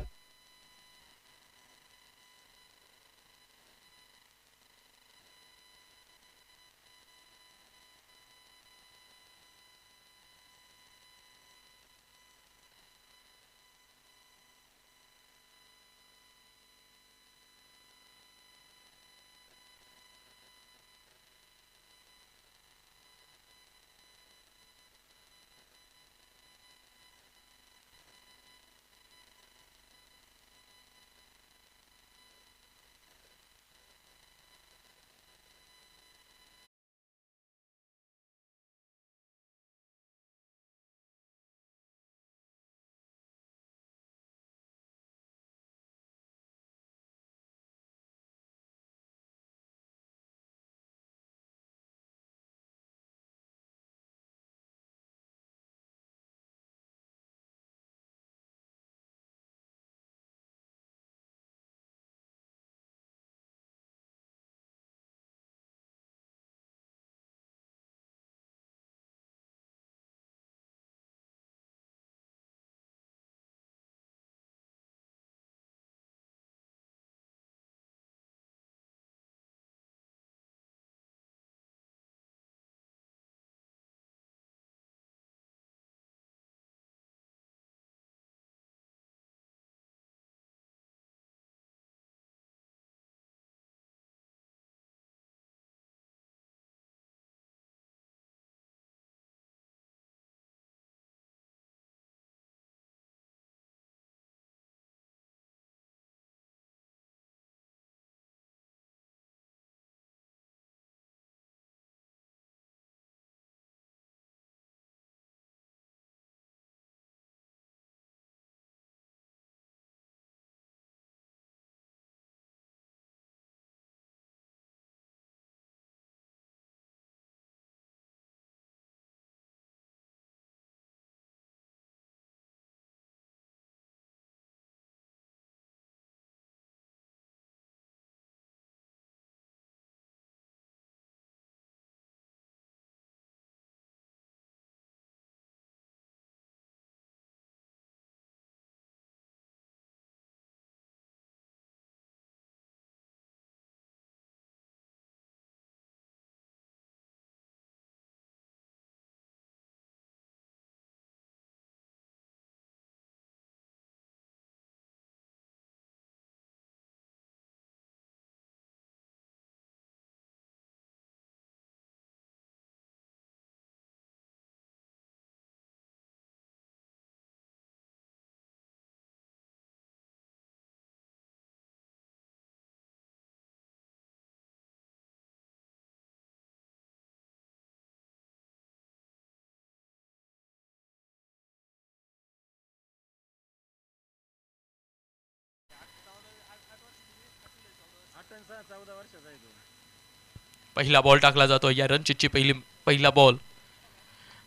S1: पहिला बॉल टाकला जातो या रणजितची पहिला बॉल.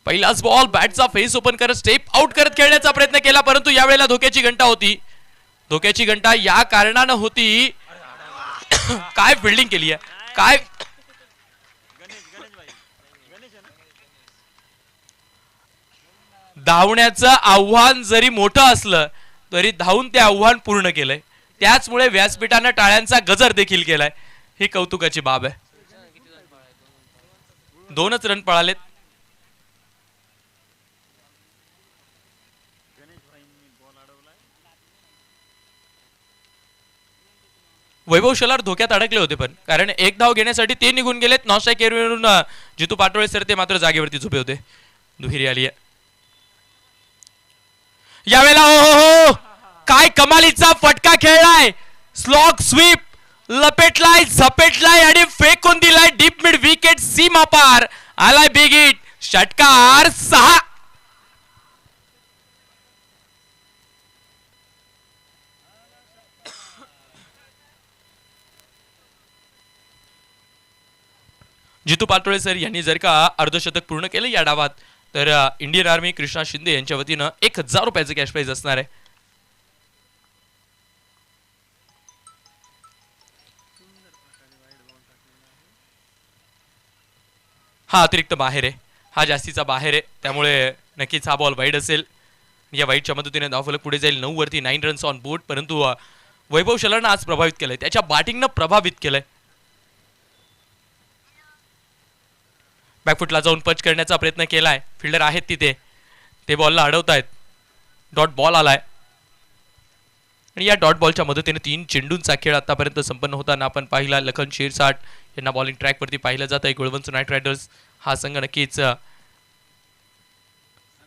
S1: पहिलाच बॉल बॅटचा फेस ओपन करत स्टेप आउट करत खेळण्याचा प्रयत्न केला, परंतु यावेळेला धोक्याची घंटा होती. धोक्याची घंटा या कारणानं होती काय फिल्डिंग केली आहे, काय धावण्याचं आव्हान जरी मोठं असलं तरी धावून ते आव्हान पूर्ण केलंय. त्याचमुळे व्यासपीठानं टाळ्यांचा गजर देखील केलाय. ही कौतुकाची बाब आहे. 2च रन पळालेत. वैभव शेलार धोक्यात अडकले होते, पण कारण एक धाव घेण्यासाठी ते निघून गेलेत. नॉस्ट्राईक एरियावरून जितू पाटोळे सर ते मात्र जागेवरती झोपे होते. दुहेरी आली आहे यावेळेला. हो काय कमालीचा फटका खेळलाय. स्लॉग स्वीप लपेटलाय, झपेटलाय आणि फेकून दिलाय डीप मिड विकेट सीमा पार. आलाय बिग हिट. षटकार 6. जितू पाटोळे सर यांनी जर का अर्धशतक पूर्ण केलं या डावात तर इंडियन आर्मी कृष्णा शिंदे यांच्या वतीनं 1000 रुपयाचं कॅश प्राइज असणार आहे. हा अतिरिक्त बाहेर आहे, हा जास्तीचा बाहेर आहे, त्यामुळे नक्कीच हा बॉल वाईड असेल. या वाईडच्या मदतीने धावफलक पुढे जाईल. 9 वरती 9 रन्स ऑन बोर्ड. परंतु वैभव शेलारनं आज प्रभावित केलंय, त्याच्या बॅटिंगनं प्रभावित केलंय. बॅकफुटला जाऊन पंच करण्याचा प्रयत्न केलाय. फिल्डर आहेत तिथे, ते बॉलला अडवतायत. डॉट बॉल आलाय आणि या डॉट बॉलच्या मदतीने 3 चेंडूंचा खेळ आतापर्यंत संपन्न होताना आपण पाहिला. लखन शिरसाट यांना बॉलिंग ट्रॅकवरती पाहिलं जात आहे. गुळवंच नाईट रायडर्स हा संघ नक्कीच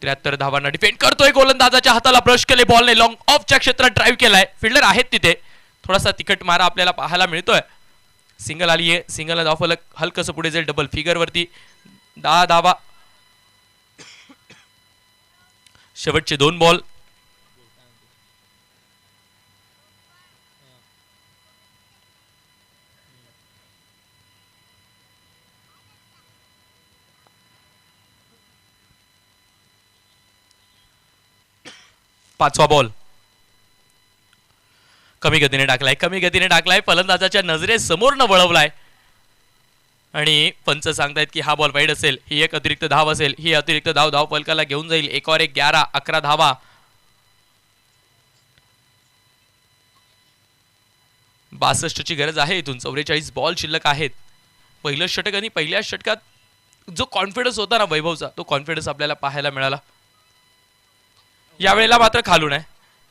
S1: 73 धावांना डिफेंड करतोय. गोलंदाजाच्या हाताला ब्रश केले बॉलने. लॉंग ऑफच्या क्षेत्रात ड्राईव्ह केलाय. फिल्डर आहेत तिथे, थोडासा तिखट मारा आपल्याला पाहायला मिळतोय. सिंगल आली आहे. सिंगल धावफलक हलकसं पुढे जाईल. डबल फिगर वरती 10 धावा. शेवटचे 2 बॉल. पाचवा बॉल कमी गतीने टाकलाय. फलंदाजाच्या नजरेसमोर न वळवलाय आणि पंच सांगतायत की हा बॉल वाईड असेल. ही एक अतिरिक्त धाव असेल. ही अतिरिक्त धाव फलकाला घेऊन जाईल. 1 और 1 11 धावा. 62 ची गरज आहे इथून. 44 बॉल शिल्लक आहेत. पहिलं षटक आणि पहिल्या षटकात जो कॉन्फिडन्स होता ना वैभवचा, तो कॉन्फिडन्स आपल्याला पाहायला मिळाला. यावेळेला मात्र खालून आहे.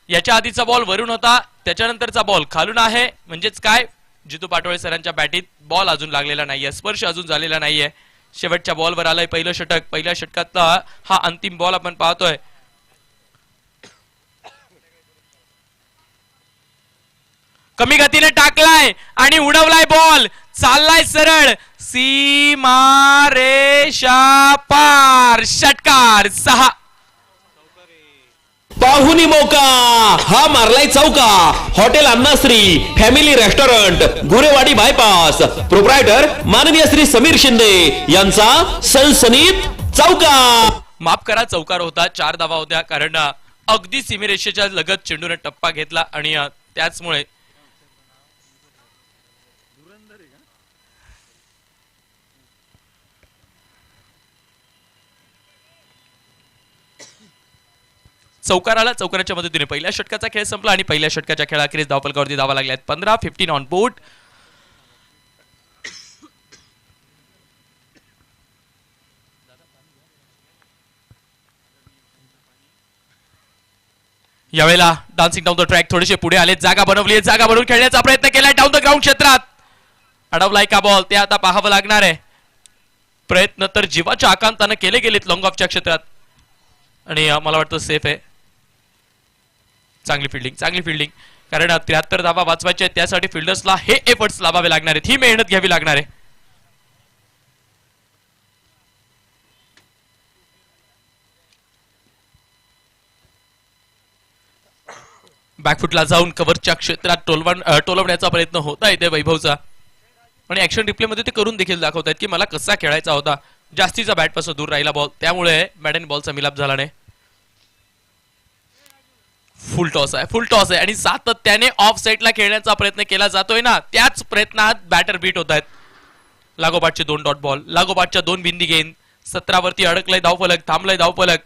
S1: याच्या आधीचा बॉल वरून होता, त्याच्यानंतरचा बॉल खालून आहे. म्हणजेच काय, जितू पाटोळे सरांच्या बॅटीत बॉल अजून लागलेला नाहीये, स्पर्श अजून झालेला नाहीये. शेवटच्या बॉलवर आलाय पहिलं षटक. पहिल्या षटकातला हा अंतिम बॉल आपण पाहतोय. कमी गतीने टाकलाय आणि उडवलाय बॉल. चाललाय सरळ सीमा रेषा पार. षटकार 6.
S2: पाहुनी मौका हा मारलाय चौका. Hotel Annashree family restaurant Gurewadi bypass proprietor माननीय श्री समीर शिंदे यांचा सनसनीत चौका.
S1: माफ करा, चौकार होता. 4 धावा होत्या, कारण अगदी सीमेरेषेच्या लगत चेंडूने टप्पा घेतला आणि त्याचमुळे चौकाराला. चौकाराच्या मदतीने पहिल्या षटकाचा खेळ संपला आणि पहिल्या षटकाच्या खेळाखेरीज धावफलकावरती धावा लागल्यात 15. 15 ऑन बोर्ड. यावेळेला डान्सिंग डाऊन द ट्रॅक थोडेसे पुढे आले. जागा बनवली. जागा बनवून खेळण्याचा प्रयत्न केलाय. डाऊन द ग्राउंड क्षेत्रात अडवलाय का बॉल, ते आता पाहावं लागणार आहे. प्रयत्न तर जीवाच्या आकांतानं केले गेलेत लॉंग ऑफच्या क्षेत्रात आणि मला वाटतं सेफ आहे. चांगली फिल्डिंग, कारण 73 धावा वाचवायचे आहेत. त्यासाठी फिल्डर्सला हे एफर्ट्स लावावे लागणार आहेत, ही मेहनत घ्यावी लागणार आहे. बॅकफुटला जाऊन कव्हरच्या क्षेत्रात टोलवण्याचा प्रयत्न होता येते वैभवचा आणि ऍक्शन रिप्ले मध्ये ते करून देखील दाखवतात की मला कसा खेळायचा होता. जास्तीचा बॅट पासून दूर राहिला बॉल, त्यामुळे बॅट अँड बॉलचा मिलाप झाला नाही. फुल टॉस आहे आणि सातत्याने ऑफ साईडला खेळण्याचा प्रयत्न केला जातोय ना, त्याच प्रयत्नात बॅटर बीट होत आहेत. लागोपाठचे 2 डॉट बॉल, लागोपाठच्या 2 बिंदी गेंद, 17 वरती अडकलंय धावफलक, थांबलंय धावफलक.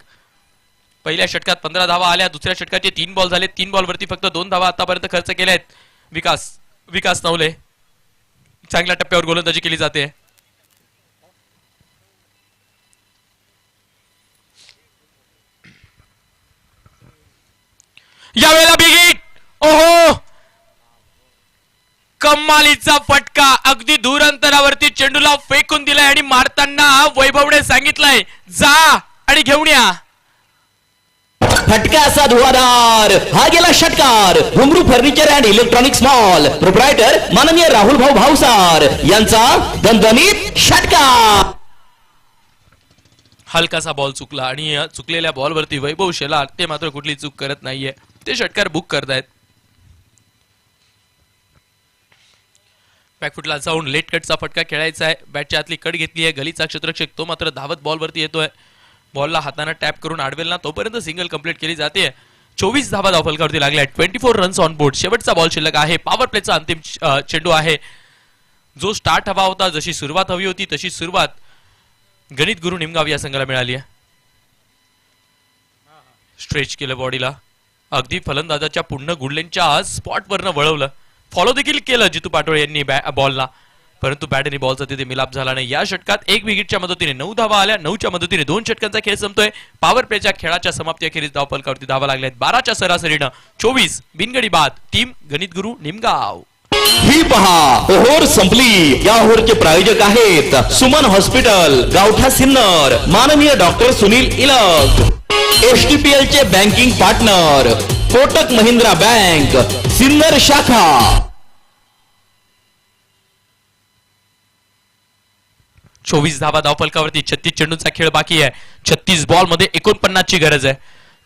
S1: पहिल्या षटकात 15 धावा आल्या, दुसऱ्या षटकाचे 3 बॉल झाले, 3 बॉल वरती फक्त 2 धावा आतापर्यंत खर्च केल्या आहेत. विकास नवले चांगल्या टप्प्यावर गोलंदाजी केली जाते. यावेळेला बिग हिट, ओहो कमालीचा फटका, अगदी दूर अंतरावरती चेंडूला फेकून दिलाय आणि मारताना वैभवने सांगितलंय जा आणि घेऊन या.
S2: फटका असा धुवाधार, हा गेला षटकार. घुंगरू furniture and electronics mall proprietor माननीय राहुल भाऊ भावसार यांचा दणदणीत षटकार.
S1: हलकासा बॉल चुकला आणि चुकलेल्या बॉलवरती वैभव शेलार ते मात्र कुठली चूक करत नाहीये, ते षटकार बुक करतायत. बॅकफुटला जाऊन लेट कटचा फटका खेळायचा आहे. बॅटच्या आतली कट घेतली आहे गलीचा क्षेत्ररक्षक, तो मात्र धावत बॉलवरती येतोय. बॉलला हाताने टॅप करून आडवेल ना तोपर्यंत सिंगल कंप्लीट केली जाते. 24 धावा धावफलकावरती लागल्या, 24 रन्स ऑन बोर्ड. शेवटचा बॉल शिल्लक आहे, पॉवर प्लेचा अंतिम चेंडू आहे. जो स्टार्ट हवा होता, जशी सुरुवात हवी होती तशी सुरुवात गणित गुरु निमगाव या संघाला मिळाली आहे. स्ट्रेच केलं बॉडीला, अगदी फलंदाजाच्या पूर्ण गुडलेनच्या स्पॉटवरनं वळवलं. फॉलो देखील केलं जितू पाटोळे यांनी बॉलला, परंतु बॅट आणि बॉलचा तिथे मिलाप झाला नाही. या षटकात 1 विकेटच्या मदतीने 9 धावा आल्या, 9च्या मदतीने 2 षटकांचा खेळ संपतोय. पॉवर प्लेच्या खेळाच्या समाप्ती अखेरीस धावफलकावरती धावा लागल्या आहेत 12च्या सरासरीनं. 24 बिनगडी बाद. टीम गणित गुरु निमगाव.
S2: ही पहा ओहोर संपली. या ओहोरचे प्रायोजक आहेत सुमन हॉस्पिटल, गावठा सिन्नर, माननीय डॉक्टर सुनील इलक. एसटीपीएल चे banking partner Kotak Mahindra bank Sinnar शाखा.
S1: 24 धावा धावफलकावरती, 36 चेंडूंचा खेळ बाकी आहे. 36 बॉल मध्ये 49 ची गरज आहे.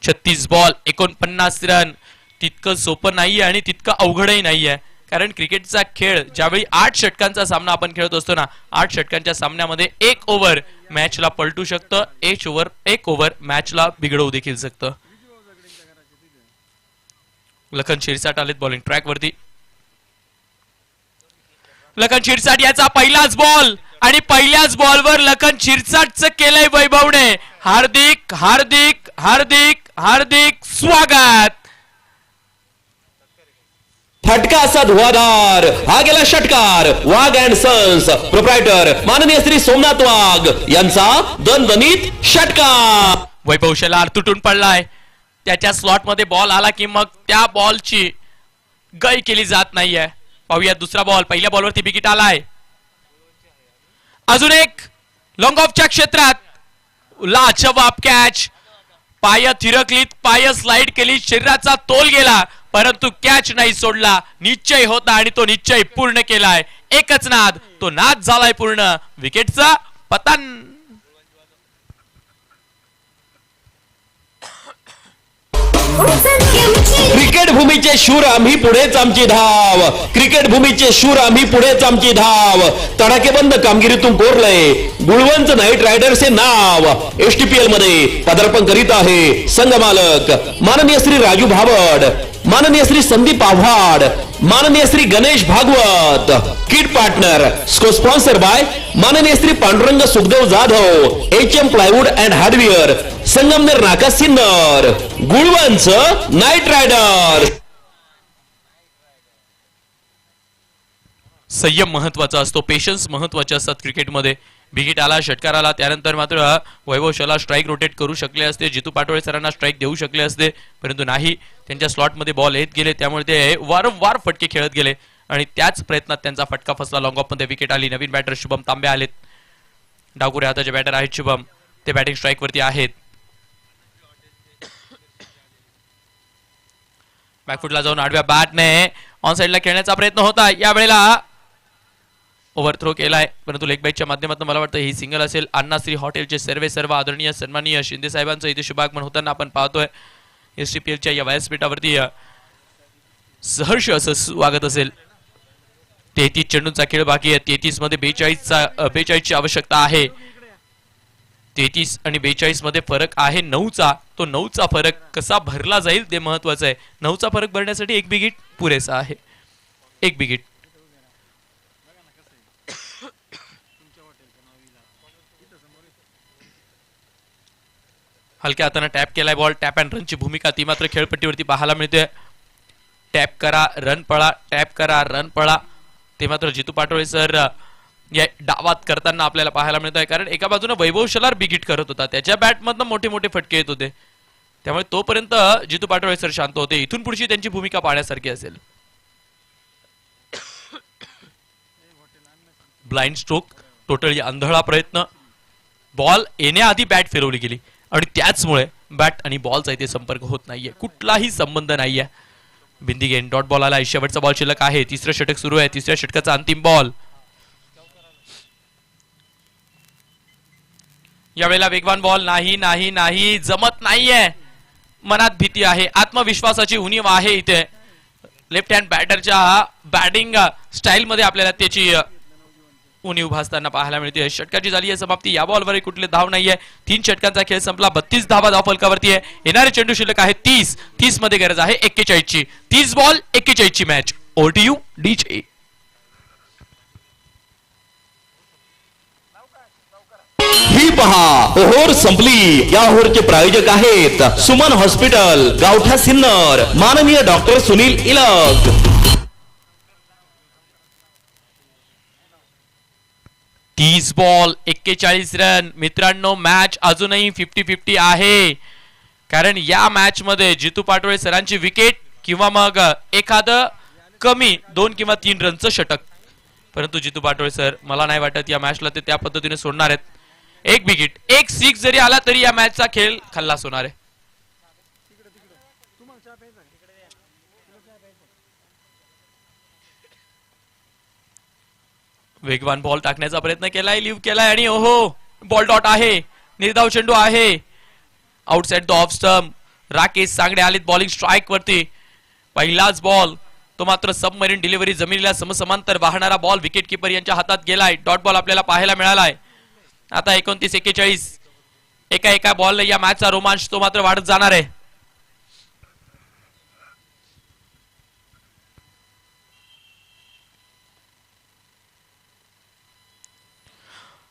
S1: 36 बॉल 49 रन तितकं सोपं नाहीये आणि तितकं अवघडही नाहीये, कारण क्रिकेटचा खेळ ज्यावेळी 8 षटकांचा सामना आपण खेळत असतो ना, 8 षटकांच्या सामन्यामध्ये 1 ओव्हर मॅचला पलटू शकतं, 1 ओव्हर मॅचला बिघडवू देखील शकतं. लखन शिरसाट आलेत बॉलिंग ट्रॅक वरती. लखन शिरसाट याचा पहिलाच बॉल आणि पहिल्याच बॉलवर लखन शिरसाटचं केलंय वैभवने. हार्दिक हार्दिक हार्दिक हार्दिक स्वागत.
S2: फटका असा धुवाधार, हा गेला षटकार. वाघ अँड सन्स प्रोप्रायटर माननीय श्री सोमनाथ वाघ यांचा दणदणीत षटकार.
S1: वैभव शेलार तुटून पडलाय. त्याच्या स्लॉट मध्ये बॉल आला की मग त्या बॉलची गय केली जात नाहीये. पाहूया दुसरा बॉल. पहिल्या बॉलवरती विकेट आलाय. अजून एक लॉंग ऑफच्या क्षेत्रात लाजवाब कॅच. पाय थिरकलीत, पाय स्लाइड केली, शरीराचा तोल गेला, परंतु कॅच नाही सोडला. निश्चय होता आणि तो निश्चय पूर्ण केलाय. एकच नाद, तो नाद झालाय पूर्ण. विकेटचा पतन.
S2: क्रिकेट भूमीचे शूर आम्ही, पुढेच आमची धाव. क्रिकेट भूमीचे शूर आम्ही, पुढेच आमची धाव. तडाखेबंद कामगिरीतून कोरलंय गुळवंत नाईट रायडर्स हे नाव. एसटीपीएल मध्ये पदार्पण करीत आहे संघ मालक माननीय श्री राजू भावड, माननीय श्री संदीप आव्हाड, माननीय Shri Ganesh Bhagwat. Kit partner sponsor by माननीय Shri Pandurang Sukhdev Jadhav, HM plywood and hardware, Sangamner नाका सिन्नर. गुळवंच night rider.
S1: संयम महत्वाचा असतो, पेशन्स महत्वाचे असतात क्रिकेटमध्ये. विकेट आला, षटकार आला, त्यानंतर मात्र वैभव शेलार स्ट्राईक रोटेट करू शकले असते, जितू पाटोळे सरांना स्ट्राईक देऊ शकले असते, परंतु नाही. त्यांच्या स्लॉटमध्ये बॉल येत गेले, त्यामुळे ते वारंवार फटके खेळत गेले आणि त्याच प्रयत्नात त्यांचा फटका फसला. लॉंग ऑफ मध्ये विकेट आली. नवीन बॅटर शुभम तांबे आलेत. डाकुरे हाताचे बॅटर आहेत शुभम, ते बॅटिंग स्ट्राईक वरती आहेत. बॅकफुटला जाऊन आडव्या बॅटने ऑन साइडला खेळण्याचा प्रयत्न होता. यावेळेला ओव्हरथ्रो केलाय, परंतु लेग बाईटच्या माध्यमातून मला वाटतं ही सिंगल असेल. अण्णाश्री हॉटेलचे सर्व आदरणीय सन्माननीय शिंदे साहेबांचं इथे शुभागमन होताना आपण पाहतोय. एसटीपीएलच्या या व्यासपीठावरती सहर्ष असं स्वागत असेल. 33 चेंडूंचा खेळ बाकी आहे. 33 मध्ये 42 ची आवश्यकता आहे. 33 आणि 42 मध्ये फरक आहे 9चा. तो 9चा फरक कसा भरला जाईल ते महत्वाचं आहे. 9चा फरक भरण्यासाठी एक बिगिट पुरेसा आहे. एक बिगिट. हलक्या हाताने टॅप केलाय बॉल. टॅप अँड रनची भूमिका ती मात्र खेळपट्टीवरती पाहायला मिळते. टॅप करा रन पळा, टॅप करा रन पळा, ते मात्र जितू पाटोळे सर या डावात करताना आपल्याला पाहायला मिळत आहे. कारण एका बाजूने वैभव शलार बिगिट करत होता, त्याच्या बॅटमधनं मोठे मोठे फटके येत होते, त्यामुळे तोपर्यंत जितू पाटोळे सर शांत होते. इथून पुढची त्यांची भूमिका पाहण्यासारखी असेल. ब्लाइंड स्ट्रोक, टोटली आंधळा प्रयत्न. बॉल येण्याआधी बॅट फिरवली गेली आणि त्याचमुळे बॅट आणि बॉलचा इथे संपर्क होत नाहीये, कुठलाही संबंध नाहीये. बिंदी गेन डॉट बॉल आला. शेवटचा बॉल शिल्लक आहे. तिसरं षटक सुरू आहे. तिसऱ्या षटकाचा अंतिम बॉल. यावेळेला वेगवान बॉल नाही नाही नाही जमत नाहीये. मनात भीती आहे, आत्मविश्वासाची उणीव आहे इथे. लेफ्ट हँड बॅटरच्या बॅटिंग स्टाईल मध्ये आपल्याला त्याची उणीव भासताना पाहायला मिळते. षटकाची झाली आहे समाप्ती. या बॉलवर कुठले धाव नाहीये. 3 षटकांचा खेळ संपला. 32 धावा धाव फलकावरती आहे. येणारे चेंडू शिल्लक आहे 30. 30 मध्ये गरज आहे 41 ची. 30 बॉल 41 ची match. Over to you DJ.
S2: ही पहा ओव्हर संपली. या ओव्हरचे प्रायोजक आहेत सुमन हॉस्पिटल, गावठा सिन्नर, माननीय डॉक्टर सुनील इलक.
S1: 30 ball 41 run. मित्रांनो, मॅच अजूनही 50-50 आहे, कारण या मॅच मध्ये जितू पाटोळे सरांची विकेट किंवा मग एखादं कमी 2 किंवा 3 रनचं षटक. परंतु जितू पाटोळे सर मला नाही वाटत या मॅचला ते त्या पद्धतीने सोडणार आहेत. एक विकेट, एक 6 जरी आला तरी या मॅचचा खेळ खल्लास होणार आहे. वेगवान बॉल टाकण्याचा प्रयत्न केलाय, लिव्ह केलाय आणि ओहो बॉल डॉट आहे. निर्धाव चेंडू आहे. Outside the off stump. Rakesh Sangade आलीत बॉलिंग स्ट्राईक वरती. पहिलाच बॉल, तो मात्र सबमरीन डिलिव्हरी, जमिनीला समसमांतर वाहणारा बॉल विकेट किपर यांच्या हातात गेलाय. डॉट बॉल आपल्याला पाहायला मिळालाय. आता 29-41. एका एका बॉल या मॅचचा रोमांच तो मात्र वाढत जाणार आहे.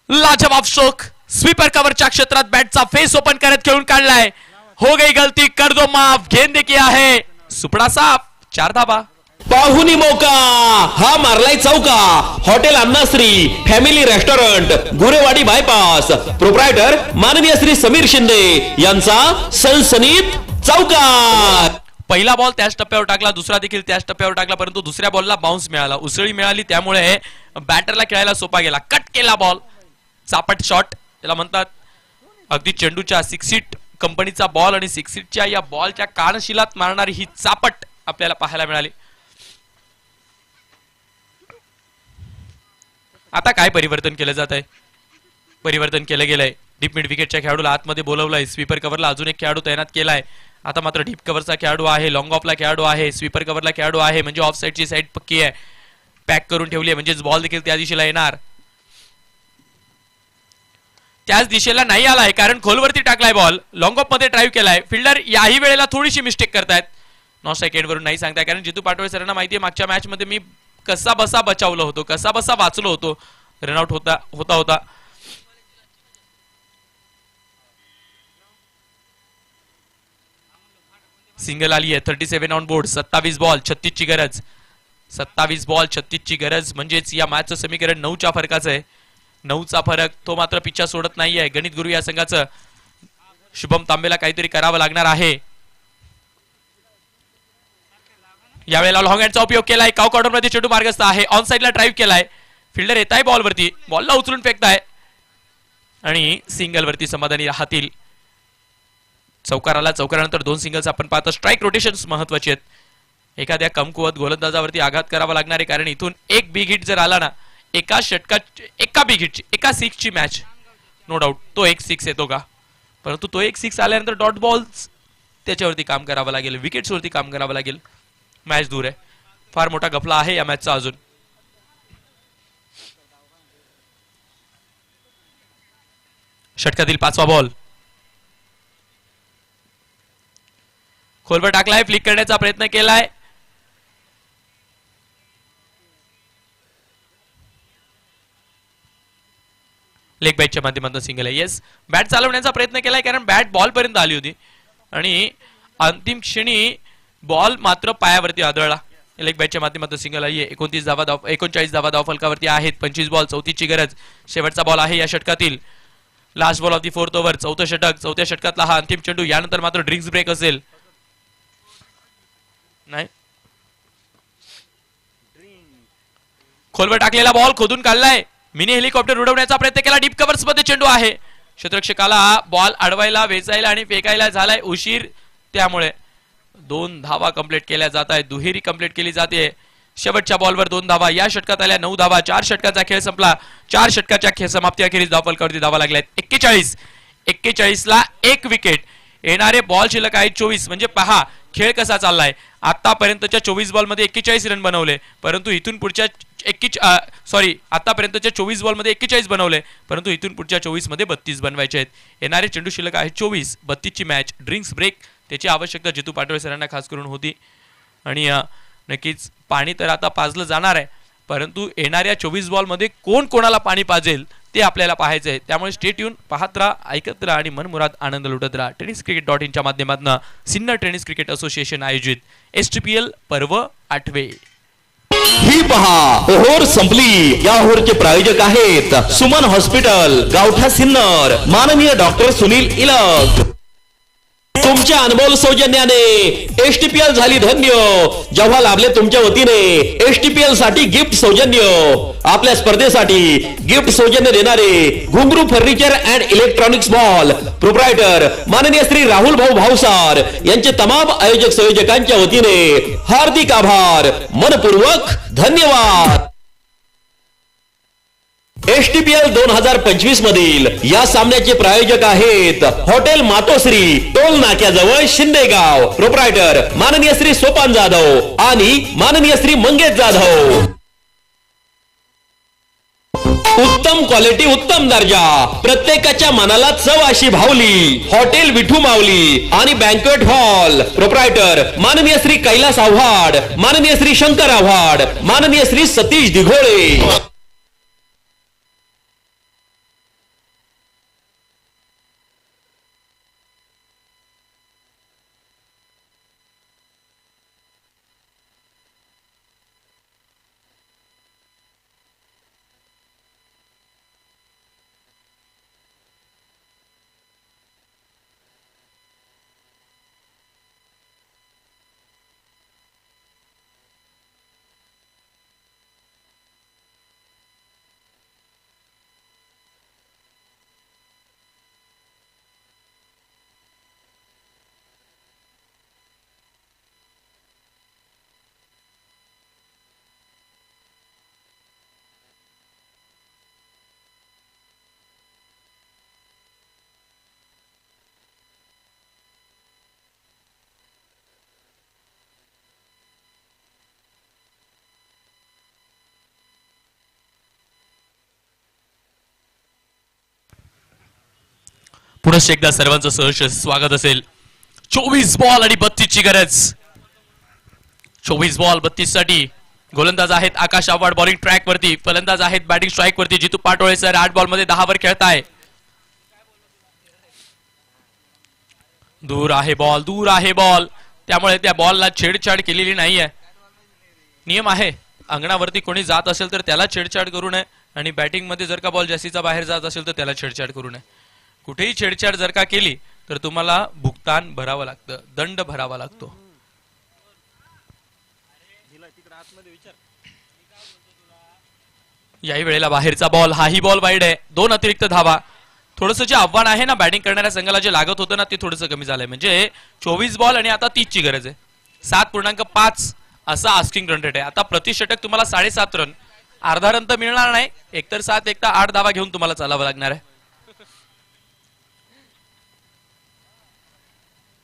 S1: लाजवाब स्ट्रोक. स्वीपर कव्हरच्या क्षेत्रात बॅटचा फेस ओपन करत खेळून काढलाय. हो गई गलती कर दो माफ. गेंद की आहे सुपडा साफ. 4 धाबा.
S2: पाहुनी मौका. हा मारलाय चौका. Hotel Annashree family restaurant, Gurewadi bypass, proprietor माननीय श्री समीर शिंदे यांचा सनसनीत चौका.
S1: पहिला बॉल त्याच टप्प्यावर टाकला, दुसरा देखील त्याच टप्प्यावर टाकला, परंतु दुसऱ्या बॉलला बाउन्स मिळाला, उसळी मिळाली, त्यामुळे बॅटरला खेळायला सोपा गेला. कट केला बॉल. चापट शॉट त्याला म्हणतात. अगदी चेंडूच्या 6 हिट कंपनीचा बॉल आणि 6 हिटच्या या बॉलच्या कानशिलात मारणारी ही चापट आपल्याला पाहायला मिळाली. आता काय परिवर्तन केलं जात आहे? परिवर्तन केलं गेलंय. डीप मिड विकेटच्या खेळाडूला आतमध्ये बोलवलंय. स्वीपर कव्हरला अजून एक खेळाडू तैनात केलाय. आता मात्र डीप कव्हरचा खेळाडू आहे, लॉंग ऑफला खेळाडू आहे, स्वीपर कव्हरला खेळाडू आहे, म्हणजे ऑफ साईडची साईड पक्की आहे, पॅक करून ठेवली आहे, म्हणजेच बॉल देखील त्या दिशेला येणार. त्याच दिशेला नाही आलाय कारण खोलवरती टाकलाय बॉल. लॉंग ऑफ मध्ये ड्राईव्ह केलाय. फिल्डर याही वेळेला थोडीशी मिस्टेक करतायत. नॉ सेकंड वरून नाही सांगताय, कारण जितू पाटोळे सरांना माहितीये मागच्या मॅच मध्ये मी कसा बसा बचावलं होतो, कसा बसा वाचलो होतो. रनआउट होता. सिंगल आली आहे. 37 ऑन बोर्ड. 27 बॉल 36 ची गरज. 27 बॉल 36 ची गरज, म्हणजेच या मॅचचं समीकरण 9च्या फरकाचं आहे. 9चा फरक तो मात्र पिच्छा सोडत नाहीये. गणित गुरु या संघाचं शुभम तांबेला काहीतरी करावं लागणार आहे. यावेळेला लॉंग हँडचा उपयोग केलाय. काउ कॉर्नर मध्ये चेंडू मार्गस्थ आहे. ऑन साइडला ड्राईव्ह केलाय. फिल्डर येत आहे बॉलवरती, बॉलला उचलून फेकताय आणि सिंगल वरती समाधानी राहतील. चौकारानंतर 2 सिंगल्स आपण पाहतो. स्ट्राईक रोटेशन्स महत्वाचे आहेत. एखाद्या कमकुवत गोलंदाजावरती आघात करावा लागणार आहे, कारण इथून एक बिग हिट जर आला ना, एका षटकात एका बिग हिटची, एका 6 ची मॅच, नो डाऊट तो एक 6 येतो का, परंतु तो एक 6 आल्यानंतर डॉट बॉल्स त्याच्यावरती काम करावं लागेल, विकेट्स वरती काम करावं लागेल. मॅच दूर आहे. फार मोठा गफला आहे या मॅचचा अजून. षटकातील 5वा बॉल खोलवर टाकलाय, फ्लिक करण्याचा प्रयत्न केलाय. लेग बॅटच्या माध्यमातून सिंगल आहे. येस, बॅट चालवण्याचा प्रयत्न केलाय कारण बॅट बॉल पर्यंत आली होती आणि अंतिम क्षणी बॉल मात्र पायावरती आदळला. लेग बॅटच्या माध्यमातून सिंगल आहे. 39 धावा धाव फलकावरती आहेत. 25 बॉल 34ची गरज. शेवटचा बॉल आहे या षटकातील. Last ball of the 4th over. चौथं षटक. चौथ्या षटकातला हा अंतिम चेंडू. यानंतर मात्र ड्रिंक्स ब्रेक असेल. नाही, खोलवर टाकलेला बॉल खोदून काढलाय. मिनी हेलिकॉप्टर उडवण्याचा प्रयत्न केला. डीप कव्हर्स मध्ये चेंडू आहे. क्षेत्ररक्षकाला बॉल अडवायला, वेचायला आणि फेकायला झालाय उशीर. त्यामुळे 2 धावा कंप्लीट केल्या जात आहेत. दुहेरी कंप्लीट केली जाते. शेवटच्या बॉलवर 2 धावा. या षटकात आल्या 9 धावा. 4 षटकाचा खेळ संपला. 4 षटकाच्या समाप्ती अखेरीस धावफलकावरती धावा लागल्या आहेत 41 ला 1 विकेट. येणारे बॉल शिल्लक आहेत 24. म्हणजे पहा खेळ कसा चाललाय. आतापर्यंतच्या 24 बॉलमध्ये 41 रन बनवले, परंतु इथून पुढच्या आतापर्यंतच्या 24 बॉलमध्ये 41 बनवले, परंतु इथून पुढच्या 24 मध्ये 32 बनवायचे आहेत. येणारे चेंडू शिल्लक आहे 24. 32 ची मॅच. ड्रिंक्स ब्रेक त्याची आवश्यकता जितू पाटोळे सरांना खास करून होती आणि नक्कीच पाणी तर आता पाजलं जाणार आहे, परंतु येणाऱ्या 24 बॉलमध्ये कोण कोणाला पाणी पाजेल ते आपल्याला पाहायचं आहे. त्यामुळे स्टेट येऊन पाहत राहा, ऐकत राहा आणि मनमुराद आनंद लुटत राहा. tenniscricket.in च्या माध्यमातून सिन्नर टेनिस क्रिकेट असोसिएशन आयोजित STPL पर्व 8वे.
S2: ही पहा ओहोर संपली. या ओहोरचे प्रायोजक आहेत सुमन हॉस्पिटल, गावठा सिन्नर, माननीय डॉक्टर सुनील इलक. तुमच्या अनमोल सौजन्याने STPL झाली धन्य. जेव्हा लाभले तुमच्या वतीने STPL साठी गिफ्ट सौजन्य. आपल्या स्पर्धेसाठी गिफ्ट सौजन्य देणारे घुंगरू furniture and electronics mall proprietor माननीय श्री राहुल भाऊ भावसार यांचे तमाम आयोजक संयोजकांच्या वतीने हार्दिक आभार, मनपूर्वक धन्यवाद. STPL 2025 मधील या सामन्याचे प्रायोजक आहेत हॉटेल मातोश्री, टोल नाक्याजवळ शिंदेगाव. प्रोप्रायटर माननीय श्री सोपान जाधव आणि माननीय श्री मंगेश जाधव. उत्तम क्वालिटी, उत्तम दर्जा, प्रत्येकाच्या मनाला चव अशी भावली. हॉटेल विठू माऊली आणि बँक्वेट हॉल. प्रोप्रायटर माननीय श्री कैलास आव्हाड, माननीय श्री शंकर आव्हाड, माननीय श्री सतीश दिघोळे.
S1: पुनश्च एकदा सर्वांचं सहर्ष स्वागत असेल. 24 बॉल आणि 32 ची गरज. 24 बॉल 32 साठी गोलंदाज आहेत आकाश आव्हाड बॉलिंग ट्रॅक वरती, फलंदाज आहेत बॅटिंग स्ट्राईक वरती जितू पाटोळे सर. 8 बॉल मध्ये 10 वर खेळताय. दूर आहे बॉल, दूर आहे बॉल, त्यामुळे त्या बॉलला छेडछाड केलेली नाहीये. नियम आहे अंगणावरती कोणी जात असेल तर त्याला छेडछाड करू नये आणि बॅटिंग मध्ये जर का बॉल जास्तीचा बाहेर जात असेल तर त्याला छेडछाड करू नये. कुठेही छेडछाड जर का केली तर तुम्हाला भुगतान भरावं लागतं, दंड भरावा लागतो. याही वेळेला बाहेरचा बॉल, हाही बॉल वाईड आहे. 2 अतिरिक्त धावा. थोडंसं जे आव्हान आहे ना बॅटिंग करणाऱ्या संघाला जे लागत होतं ना ते थोडंसं कमी झालंय. म्हणजे 24 बॉल आणि आता 30 ची गरज आहे. 7.5 असा आस्किंग रन रेट आहे. आता प्रति षटक तुम्हाला 7.5 रन, अर्धा रन तर मिळणार नाही. एकतर 7 एकतर 8 धावा घेऊन तुम्हाला चालावं लागणार आहे.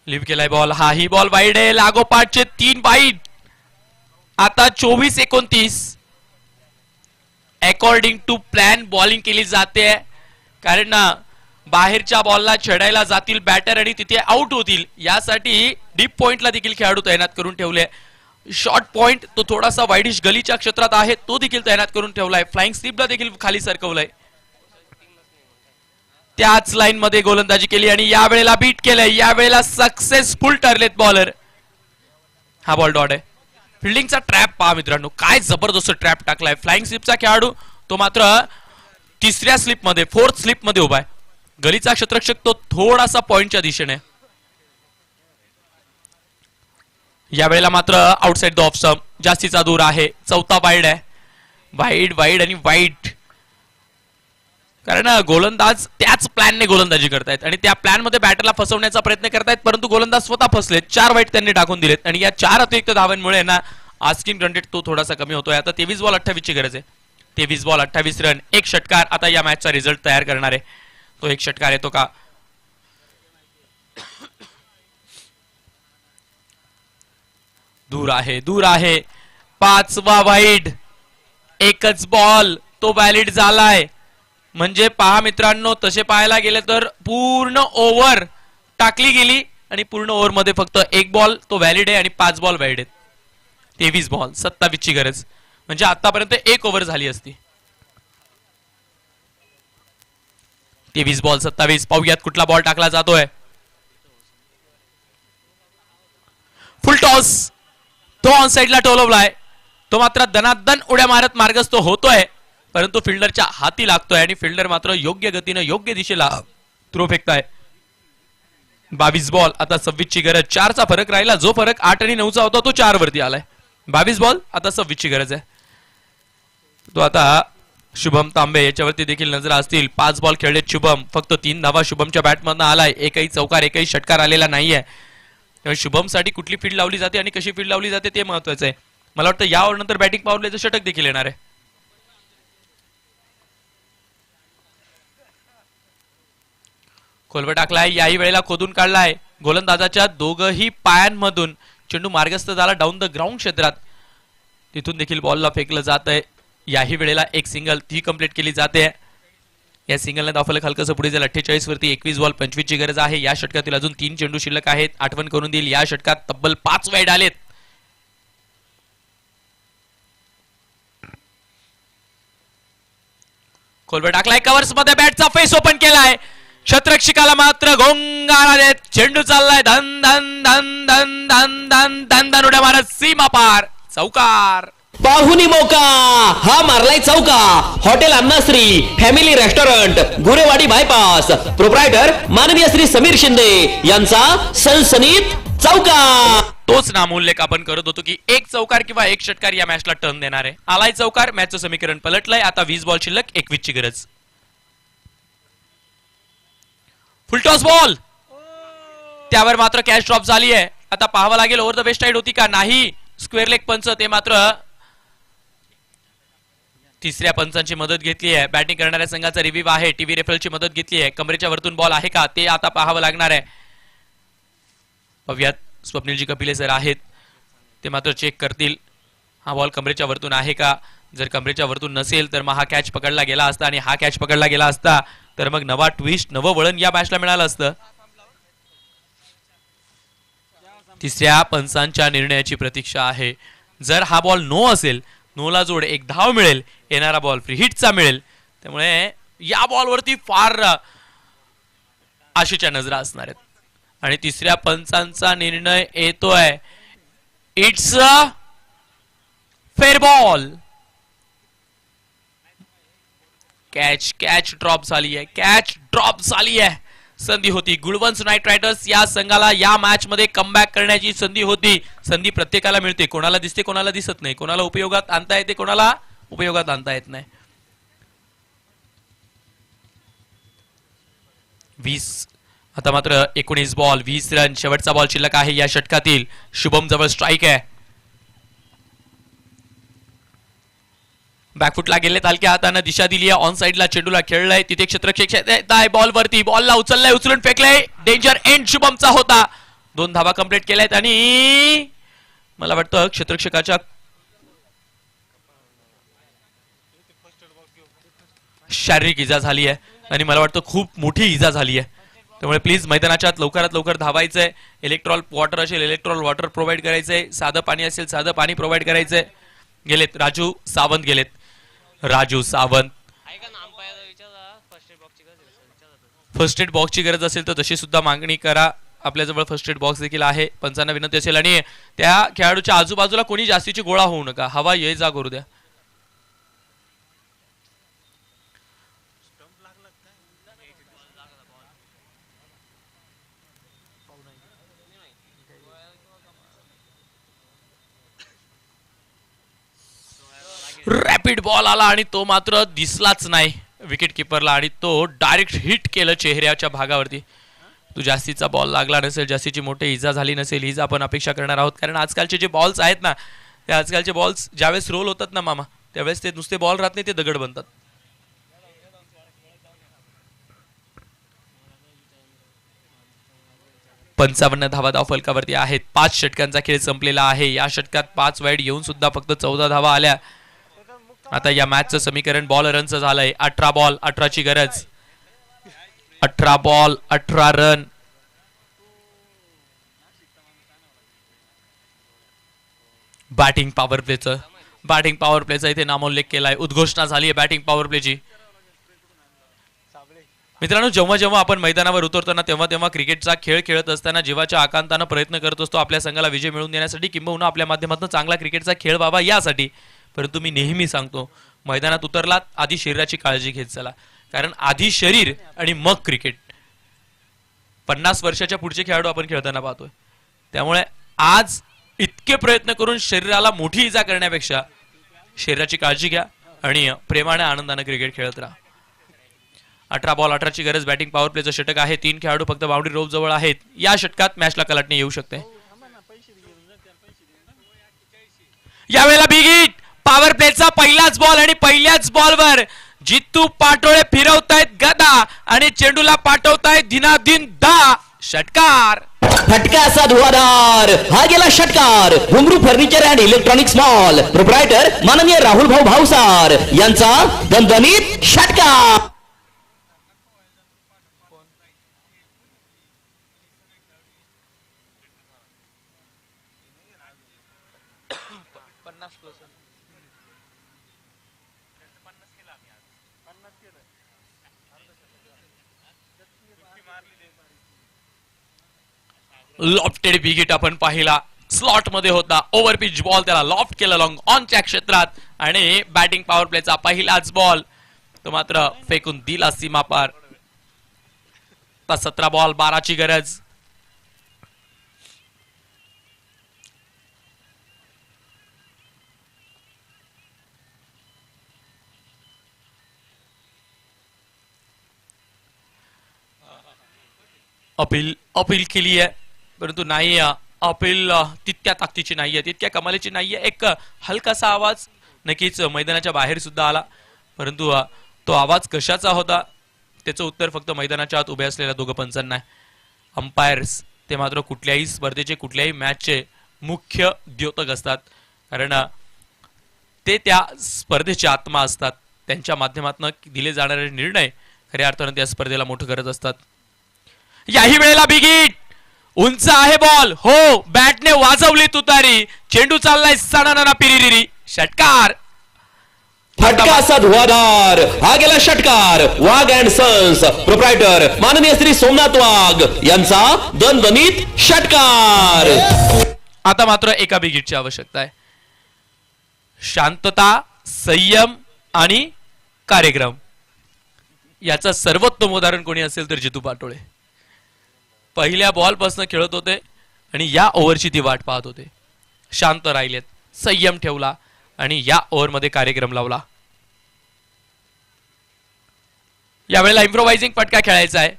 S1: लिव्ह केलाय बॉल, हाही बॉल वाईड आहे. लागोपाठचे 3 वाईड आता 24-29 अकॉर्डिंग टू प्लॅन बॉलिंग केली जाते, कारण ना बाहेरच्या बॉलला छेडायला जातील बॅटर आणि तिथे आउट होतील, यासाठी डीप पॉइंटला देखील खेळाडू तैनात करून ठेवले. शॉर्ट पॉइंट तो थोडासा वाईडिश गलीच्या क्षेत्रात आहे, तो देखील तैनात करून ठेवलाय. फ्लाइंग स्लिपला देखील खाली सरकवलंय. त्याच लाईन मध्ये गोलंदाजी केली आणि यावेळेला बीट केलंय. यावेळेला सक्सेसफुल ठरलेत बॉलर. हा बॉल डॉट आहे. फिल्डिंगचा ट्रॅप पहा मित्रांनो, काय जबरदस्त ट्रॅप टाकलाय. फ्लाइंग स्लिपचा खेळाडू तो मात्र तिसऱ्या स्लिप मध्ये, फोर्थ स्लिप मध्ये उभा आहे. गलीचा क्षेत्ररक्षक तो थोडासा पॉइंटच्या दिशेने. यावेळेला मात्र आउटसाइड द ऑफ स्टंप, जास्तीचा दूर आहे. चौथा वाईड आहे. वाईड वाईड आणि वाईड, कारण गोलंदाज त्याच प्लॅनने गोलंदाजी करतायत आणि त्या प्लॅन मध्ये बॅटरला फसवण्याचा प्रयत्न करतायत, परंतु गोलंदाज स्वतः फसलेत. 4 वाईट त्यांनी टाकून दिलेत आणि या 4 अतिरिक्त धावांमुळे ना आस्किंग रन रेट तो थोडासा कमी होतोय. आता 23 बॉल 28 ची गरज आहे. 23 बॉल 28 रन, एक षटकार आता या मॅचचा रिझल्ट तयार करणार आहे. तो एक षटकार येतो का? दूर आहे, दूर आहे. 5वा वाईड, एकच बॉल तो व्हॅलिड झालाय. म्हणजे पहा मित्रांनो, तसे पाहायला गेले तर पूर्ण ओव्हर टाकली गेली आणि पूर्ण ओव्हर मध्ये फक्त एक बॉल तो व्हॅलिड आहे आणि 5 बॉल व्हॅलिड आहेत. 23 बॉल 27 ची गरज, म्हणजे आतापर्यंत एक ओव्हर झाली असती. 23 बॉल 27. पाहूयात कुठला बॉल टाकला जातोय. फुल टॉस, तो ऑन साइडला टोलवलाय. तो मात्र दनादन उड्या मारत मार्गस्थ होतोय, परंतु फिल्डरच्या हाती लागतोय आणि फिल्डर मात्र योग्य गतीने योग्य दिशेला थ्रो फेकताय. 22 बॉल आता 26 ची गरज. 4चा फरक राहिला. जो फरक 8 आणि 9चा होता तो 4 वरती आलाय. 22 बॉल आता 26 ची गरज आहे. तो आता शुभम तांबे याच्यावरती देखील नजर असतील. 5 बॉल खेळलेत शुभम, फक्त 3 धावा शुभमच्या बॅटमधनं आलाय. एकही चौकार एकही षटकार आलेला नाहीये. त्यामुळे शुभमसाठी कुठली फील्ड लावली जाते आणि कशी फील्ड लावली जाते ते महत्वाचं आहे. मला वाटतं या ओव्हर नंतर बॅटिंग पावरलेचं षटक देखील येणार आहे. खोलवर टाकलाय. याही वेळेला खोदून काढलाय. गोलंदाजाच्या दोघही पायांमधून चेंडू मार्गस्थ झाला डाऊन द ग्राउंड क्षेत्रात. तिथून देखील बॉलला फेकलं जात आहे. याही वेळेला एक सिंगल ती कंप्लीट केली जाते. या सिंगलने धावफलक हलकसं पुढे जाईल. 48 वरती 21 बॉल 25 ची गरज आहे. या षटकातील अजून 3 चेंडू शिल्लक आहेत. आठवण करून देईल, या षटकात तब्बल 5 वाईड आलेत. खोलवर टाकलाय. कव्हर्स मध्ये बॅटचा फेस ओपन केलाय. क्षेत्ररक्षकाला मात्र गोंगारा देत चेंडू चाललाय. धन धन धन धन धन धन धन धन उड्या मारत सीमा पार. चौकार.
S2: पाहुनी मौका, हा मारलाय चौका. Hotel Annashree family restaurant, Gurewadi bypass, proprietor माननीय श्री समीर शिंदे यांचा सनसनीत चौका.
S1: तोच नामोल्लेख आपण करत होतो की एक चौकार किंवा एक षटकार या मॅचला टर्न देणार आहे. आलाय चौकार. मॅचचं समीकरण पलटलंय. आता 20 बॉल शिल्लक, 21 ची गरज. फुलटॉस बॉल, त्यावर मात्र कॅच ड्रॉप झाली आहे. आता पाहावं लागेल ओव्हर द वेस्ट साइड होती का नाही. स्क्वेअर लेग पंच ते मात्र तिसऱ्या पंचांची मदत घेतली आहे. बॅटिंग करणाऱ्या संघाचा रिव्ह्यू आहे. टीव्ही रेफरलची मदत घेतली आहे. कमरेच्या वरतून बॉल आहे का ते आता पाहावं लागणार आहे. पाहूयात, स्वप्नीलजी कपिले सर आहेत, ते मात्र चेक करतील हा बॉल कमरेच्या वरतून आहे का. जर कमरेच्या वरतून नसेल तर मग हा कॅच पकडला गेला असता आणि हा कॅच पकडला गेला असता तर मग नवा ट्विस्ट, नवं वळण या मॅचला मिळालं असतं. तिसऱ्या पंचांच्या निर्णयाची प्रतीक्षा आहे. जर हा बॉल नो असेल, नोला जोड, एक धाव मिळेल. येणारा बॉल फ्री हिटचा मिळेल. त्यामुळे या बॉलवरती फार आशेच्या नजरा असणार आहेत. आणि तिसऱ्या पंचांचा निर्णय येतोय. It's a fair ball. Catch drop झाली आहे. कॅच ड्रॉप झाली आहे. संधी होती. गुळवंश नाईट रायडर्स या संघाला या मॅच मध्ये कमबॅक करण्याची संधी होती. संधी प्रत्येकाला मिळते. कोणाला दिसते, कोणाला दिसत नाही. कोणाला उपयोगात आणता येते, कोणाला उपयोगात आणता येत नाही. 20 आता मात्र 19 बॉल 20 रन. शेवटचा बॉल शिल्लक आहे या षटकातील. शुभम जवळ स्ट्राईक आहे. बॅकफुटला गेलेत. हलक्या हाताने दिशा दिली आहे. ऑन साइडला चेंडूला खेळलाय. तिथे क्षेत्ररक्षक बॉल वरती, बॉलला उचललाय, उचलून फेकलाय. डेंजर एंड शुभमचा होता. 2 धावा कंप्लीट केल्यात आणि मला वाटतं क्षेत्ररक्षकाच्या शारीरिक इजा झाली आहे आणि मला वाटतं खूप मोठी इजा झाली आहे. त्यामुळे प्लीज मैदानाच्या आत लवकरात लवकर धावायचंय. इलेक्ट्रॉल वॉटर असेल इलेक्ट्रॉल वॉटर प्रोव्हाइड करायचंय, साधं पाणी असेल साधं पाणी प्रोव्हाइड करायचंय. गेलेत राजू सावंत गेलेत. राजू सावंत फर्स्ट एड बॉक्सची गरज असेल तर तशी सुद्धा मागणी करा. आपल्याजवळ फर्स्ट एड बॉक्स देखील आहे. पंचांना विनंती असेल आणि त्या खेळाडूच्या आजूबाजूला कोणी जास्तीची गोळा होऊ नका. हवा ये जा करू द्या. रॅपिड बॉल आला आणि तो मात्र दिसलाच नाही विकेट किपरला आणि तो डायरेक्ट हिट केलं चेहऱ्याच्या भागावरती. तो जास्तीचा बॉल लागला नसेल, जास्तीची मोठी इजा झाली नसेल हीच आपण अपेक्षा करणार आहोत. कारण आजकालचे जे बॉल्स आहेत ना ते आजकालचे बॉल्स ज्यावेळेस रोल होतात ना मामा त्यावेळेस ते नुसते बॉल राहत नाही, ते दगड बनतात. पंचावन्न धावा धाव फलकावरती आहेत. 5 षटकांचा खेळ संपलेला आहे. या षटकात 5 वाईड येऊन सुद्धा फक्त 14 धावा आल्या. आता या मॅचचं समीकरण बॉल रनचं झालंय. 18 बॉल 18ची गरज. 18 बॉल 18 रन. बॅटिंग पॉवर प्लेचा इथे नामोल्लेख केलाय. उद्घोषणा झाली आहे बॅटिंग पॉवर प्लेची. मित्रांनो, जेव्हा जेव्हा आपण मैदानावर उतरतो ना तेव्हा तेव्हा क्रिकेटचा खेळ खेळत असताना जीवाच्या आकांतानं प्रयत्न करत असतो आपल्या संघाला विजय मिळवून देण्यासाठी, किंबहुना आपल्या माध्यमातून चांगला क्रिकेटचा खेळ व्हावा यासाठी. परंतु मी नेहमी सांगतो मैदानात उतरलात आधी शरीराची काळजी घेत चला. कारण आधी शरीर आणि मग क्रिकेट. 50 वर्षाच्या पुढचे खेळाडू आपण खेळताना पाहतोय. त्यामुळे आज इतके प्रयत्न करून शरीराला मोठी इजा करण्यापेक्षा शरीराची काळजी घ्या आणि प्रेमाने आनंदाने क्रिकेट खेळत राहा. 18 बॉल 18ची गरज. बॅटिंग पॉवर प्लेचं षटक आहे. 3 खेळाडू फक्त बाउंड्री रोप जवळ आहेत. या षटकात मॅचला कलाटणी येऊ शकते. यावेळेला बिग हिट. पॉवर प्लेचा पहिलाच बॉल आणि पहिल्याच बॉलवर जितू पाटोळे फिरवतायत गदा आणि चेंडूला पाठवतायत दिनादिन दा. षटकार.
S2: फटका असा धुवाधार. हा गेला षटकार. घुंगरू furniture and electronics mall proprietor माननीय राहुल भाऊ भावसार यांचा दणदणीत षटकार.
S1: लॉफ्टेड बिग हिट आपण पाहिला. स्लॉट मध्ये होता. ओव्हर पिच बॉल त्याला लॉफ्ट केला लॉंग ऑनच्या क्षेत्रात आणि बॅटिंग पॉवर प्लेचा पहिलाच बॉल तो मात्र फेकून दिला सीमा पार. 17 बॉल 12ची गरज. अपील केली आहे परंतु नाही. अपील तितक्या ताकदीची नाहीये, तितक्या कमालीची नाहीये. एक हलकासा आवाज नक्कीच मैदानाच्या बाहेर सुद्धा आला, परंतु तो आवाज कशाचा होता त्याचं उत्तर फक्त मैदानाच्या आत उभे असलेल्या दोघं पंचांना आहे. अंपायर्स ते मात्र कुठल्याही स्पर्धेचे कुठल्याही मॅचचे मुख्य द्योतक असतात. कारण ते त्या स्पर्धेची आत्मा असतात. त्यांच्या माध्यमातून दिले जाणारे निर्णय खऱ्या अर्थानं त्या स्पर्धेला मोठं करत असतात. याही वेळेला बिग हिट. उंच आहे बॉल. हो, बॅटने वाजवली तुतारी. चेंडू चाललाय सणाना पिरिरिरी. षटकार.
S2: फटका असा धुवाधार. हा गेला षटकार. वाघ अँड सन्स प्रोप्रायटर माननीय श्री सोमनाथ वाघ यांचा दणदणीत षटकार.
S1: आता मात्र एका बिग हिटची आवश्यकता आहे. शांतता, संयम आणि कार्यक्रम याचं सर्वोत्तम उदाहरण कोणी असेल तर जितू पाटोळे. पहिल्या बॉल पासून खेळत होते आणि या ओव्हरची ती वाट पाहत होते. शांत राहिलेत, संयम ठेवला आणि या ओव्हरमध्ये कार्यक्रम लावला. यावेळेला इम्प्रोवायझिंग फटका खेळायचा आहे.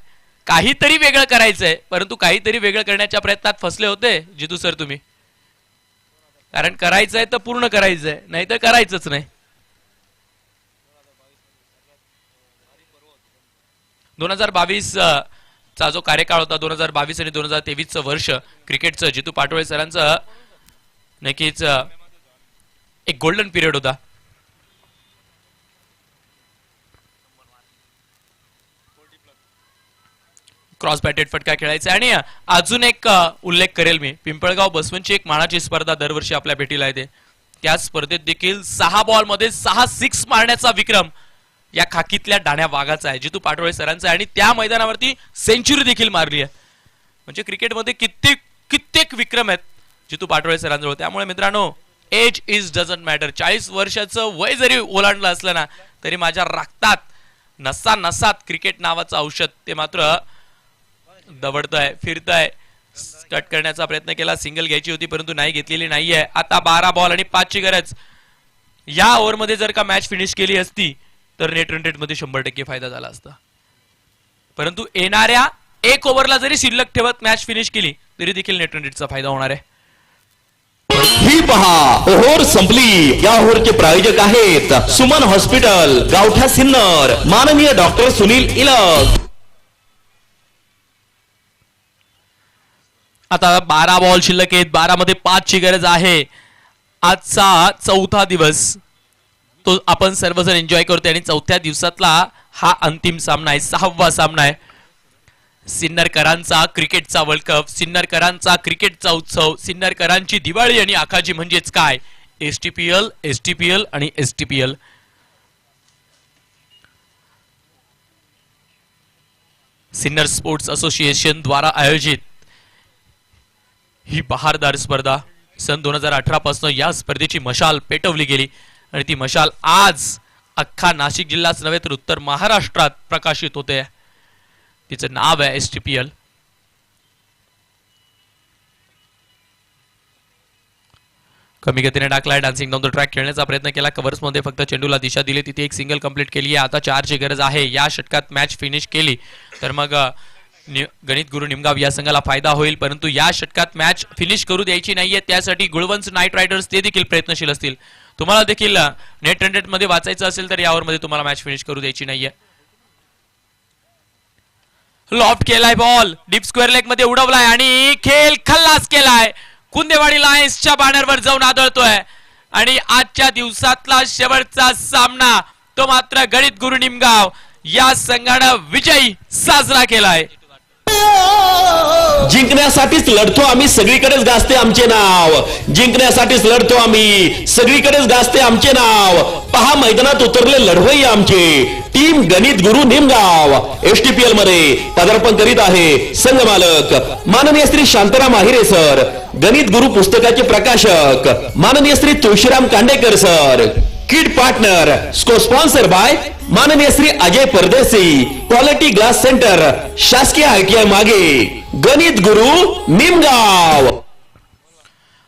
S1: काहीतरी वेगळं करायचंय, परंतु काहीतरी वेगळं करण्याच्या प्रयत्नात फसले होते जितू सर तुम्ही. कारण करायचंय तर पूर्ण करायचंय, नाही तर करायचंच नाही. 2022 चा जो कार्यकाळ होता, 2022 आणि 2023 वर्ष क्रिकेटचं जितू पाटोळे सरांचं नक्कीच एक गोल्डन पिरियड होता. क्रॉस बॅटेड फटका खेळायचा. आणि अजून एक उल्लेख करेल मी, पिंपळगाव बसवनची एक मानाची स्पर्धा दरवर्षी आपल्या भेटीला येते. त्या स्पर्धेत देखील 6 बॉल मध्ये 6 सिक्स मारण्याचा विक्रम या खाकीतल्या डाण्या वाघाचा आहे, जितू पाटोळे सरांचा आहे. आणि त्या मैदानावरती सेंचुरी देखील मारली आहे. म्हणजे क्रिकेटमध्ये कित्येक विक्रम आहेत जितू पाटोळे सरांजवळ. त्यामुळे मित्रांनो, एज इज डझंट मॅटर. 40 वर्षाचं वय जरी ओलांडलं असलं ना, तरी माझ्या रक्तात नसात क्रिकेट नावाचं औषध ते मात्र दवडतंय, फिरतंय. कट करण्याचा प्रयत्न केला, सिंगल घ्यायची होती परंतु नाही घेतलेली नाहीये. आता 12 बॉल आणि 5 ची गरज. या ओव्हरमध्ये जर का मॅच फिनिश केली असती तर नेट रन रेट मध्ये 100% फायदा झाला असता. परंतु येणाऱ्या 1 ओव्हरला जरी शिल्लक ठेवत मॅच फिनिश केली तरी देखील नेट रन रेटचा फायदा होणार आहे.
S2: ही पहा, ओव्हर संपली. या ओव्हरचे प्रायोजक आहेत सुमन हॉस्पिटल, गावठा सिन्नर, माननीय डॉक्टर सुनील इलग.
S1: आता 12 बॉल शिल्लक आहेत, 12 मध्ये 5 ची गरज आहे. आजचा 4था दिवस तो आपण सर्वजण एन्जॉय करतोय आणि 4थ्या दिवसातला हा अंतिम सामना आहे, 6वा सामना आहे. सिन्नरकरांचा क्रिकेटचा वर्ल्ड कप, सिन्नरकरांचा क्रिकेटचा उत्सव, सिन्नरकरांची दिवाळी आणि आखाजी म्हणजेच काय, एसटीपीएल आणि एसटीपीएल. सिन्नर स्पोर्ट्स असोसिएशन द्वारा आयोजित ही बहारदार स्पर्धा सन 2018 पासून या स्पर्धेची मशाल पेटवली गेली आणि ती मशाल आज अख्खा नाशिक जिल्हाच नव्हे तर उत्तर महाराष्ट्रात प्रकाशित होते. तिचं नाव आहे एसटीपीएल. कमी गतीने टाकलाय, डान्सिंग डाऊन द ट्रॅक खेळण्याचा प्रयत्न केला, कव्हर्स मध्ये फक्त चेंडूला दिशा दिली, तिथे एक सिंगल कंप्लीट केली आहे. आता 4 ची गरज आहे. या षटकात मॅच फिनिश केली तर मग गणित गुरु निमगाव या संघाला फायदा होईल. परंतु या षटकात मॅच फिनिश करू द्यायची नाहीये, त्यासाठी गुळवंच नाईट रायडर्स ते देखील प्रयत्नशील असतील. तुम्हाला देखील नेट रन रेट मध्ये वाचायचं असेल तर यावर मध्ये तुम्हाला मॅच फिनिश करू द्यायची नाहीये. लॉफ्ट केलाय बॉल, डीप स्क्वेअर लेग मध्ये उडवलाय आणि खेळ खल्लास केलाय. कुंदेवाडी लायन्सच्या बॅनरवर जाऊन आदळतोय आणि आजच्या दिवसातला शेवटचा सामना तो मात्र गणित गुरु निमगाव या संघानं विजयी साजरा केलाय.
S2: जिंकण्यासाठीच लढतो आम्ही, सगळीकडेच गाजते आमचे नाव. जिंकण्यासाठीच लढतो आम्ही, सगळीकडेच गाजते आमचे नाव. पहा मैदानात उतरले लढवई आमचे, टीम गणित गुरु निमगाव. एसटीपीएल मध्ये पदार्पण करीत आहे संघ मालक माननीय श्री शांताराम आहिरे सर, गणित गुरु पुस्तकाचे प्रकाशक माननीय Shri Tulshiram Kandekar sir, kid partner sponsor by माननीय श्री अजय परदेसी, क्वालिटी ग्लास सेंटर, शासकीय ITI मागे, गणित गुरु निमगाव.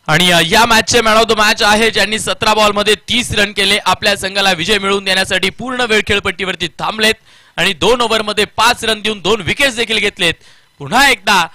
S1: आणि या मॅचचे मॅन ऑफ द मॅच आहे ज्यांनी 17 बॉल मध्ये 30 रन केले, आपल्या संघाला विजय मिळवून देण्यासाठी पूर्ण वेळ खेळपट्टीवरती थांबलेत आणि 2 ओव्हर मध्ये 5 रन देऊन 2 विकेट्स देखील घेतलेत. पुन्हा एकदा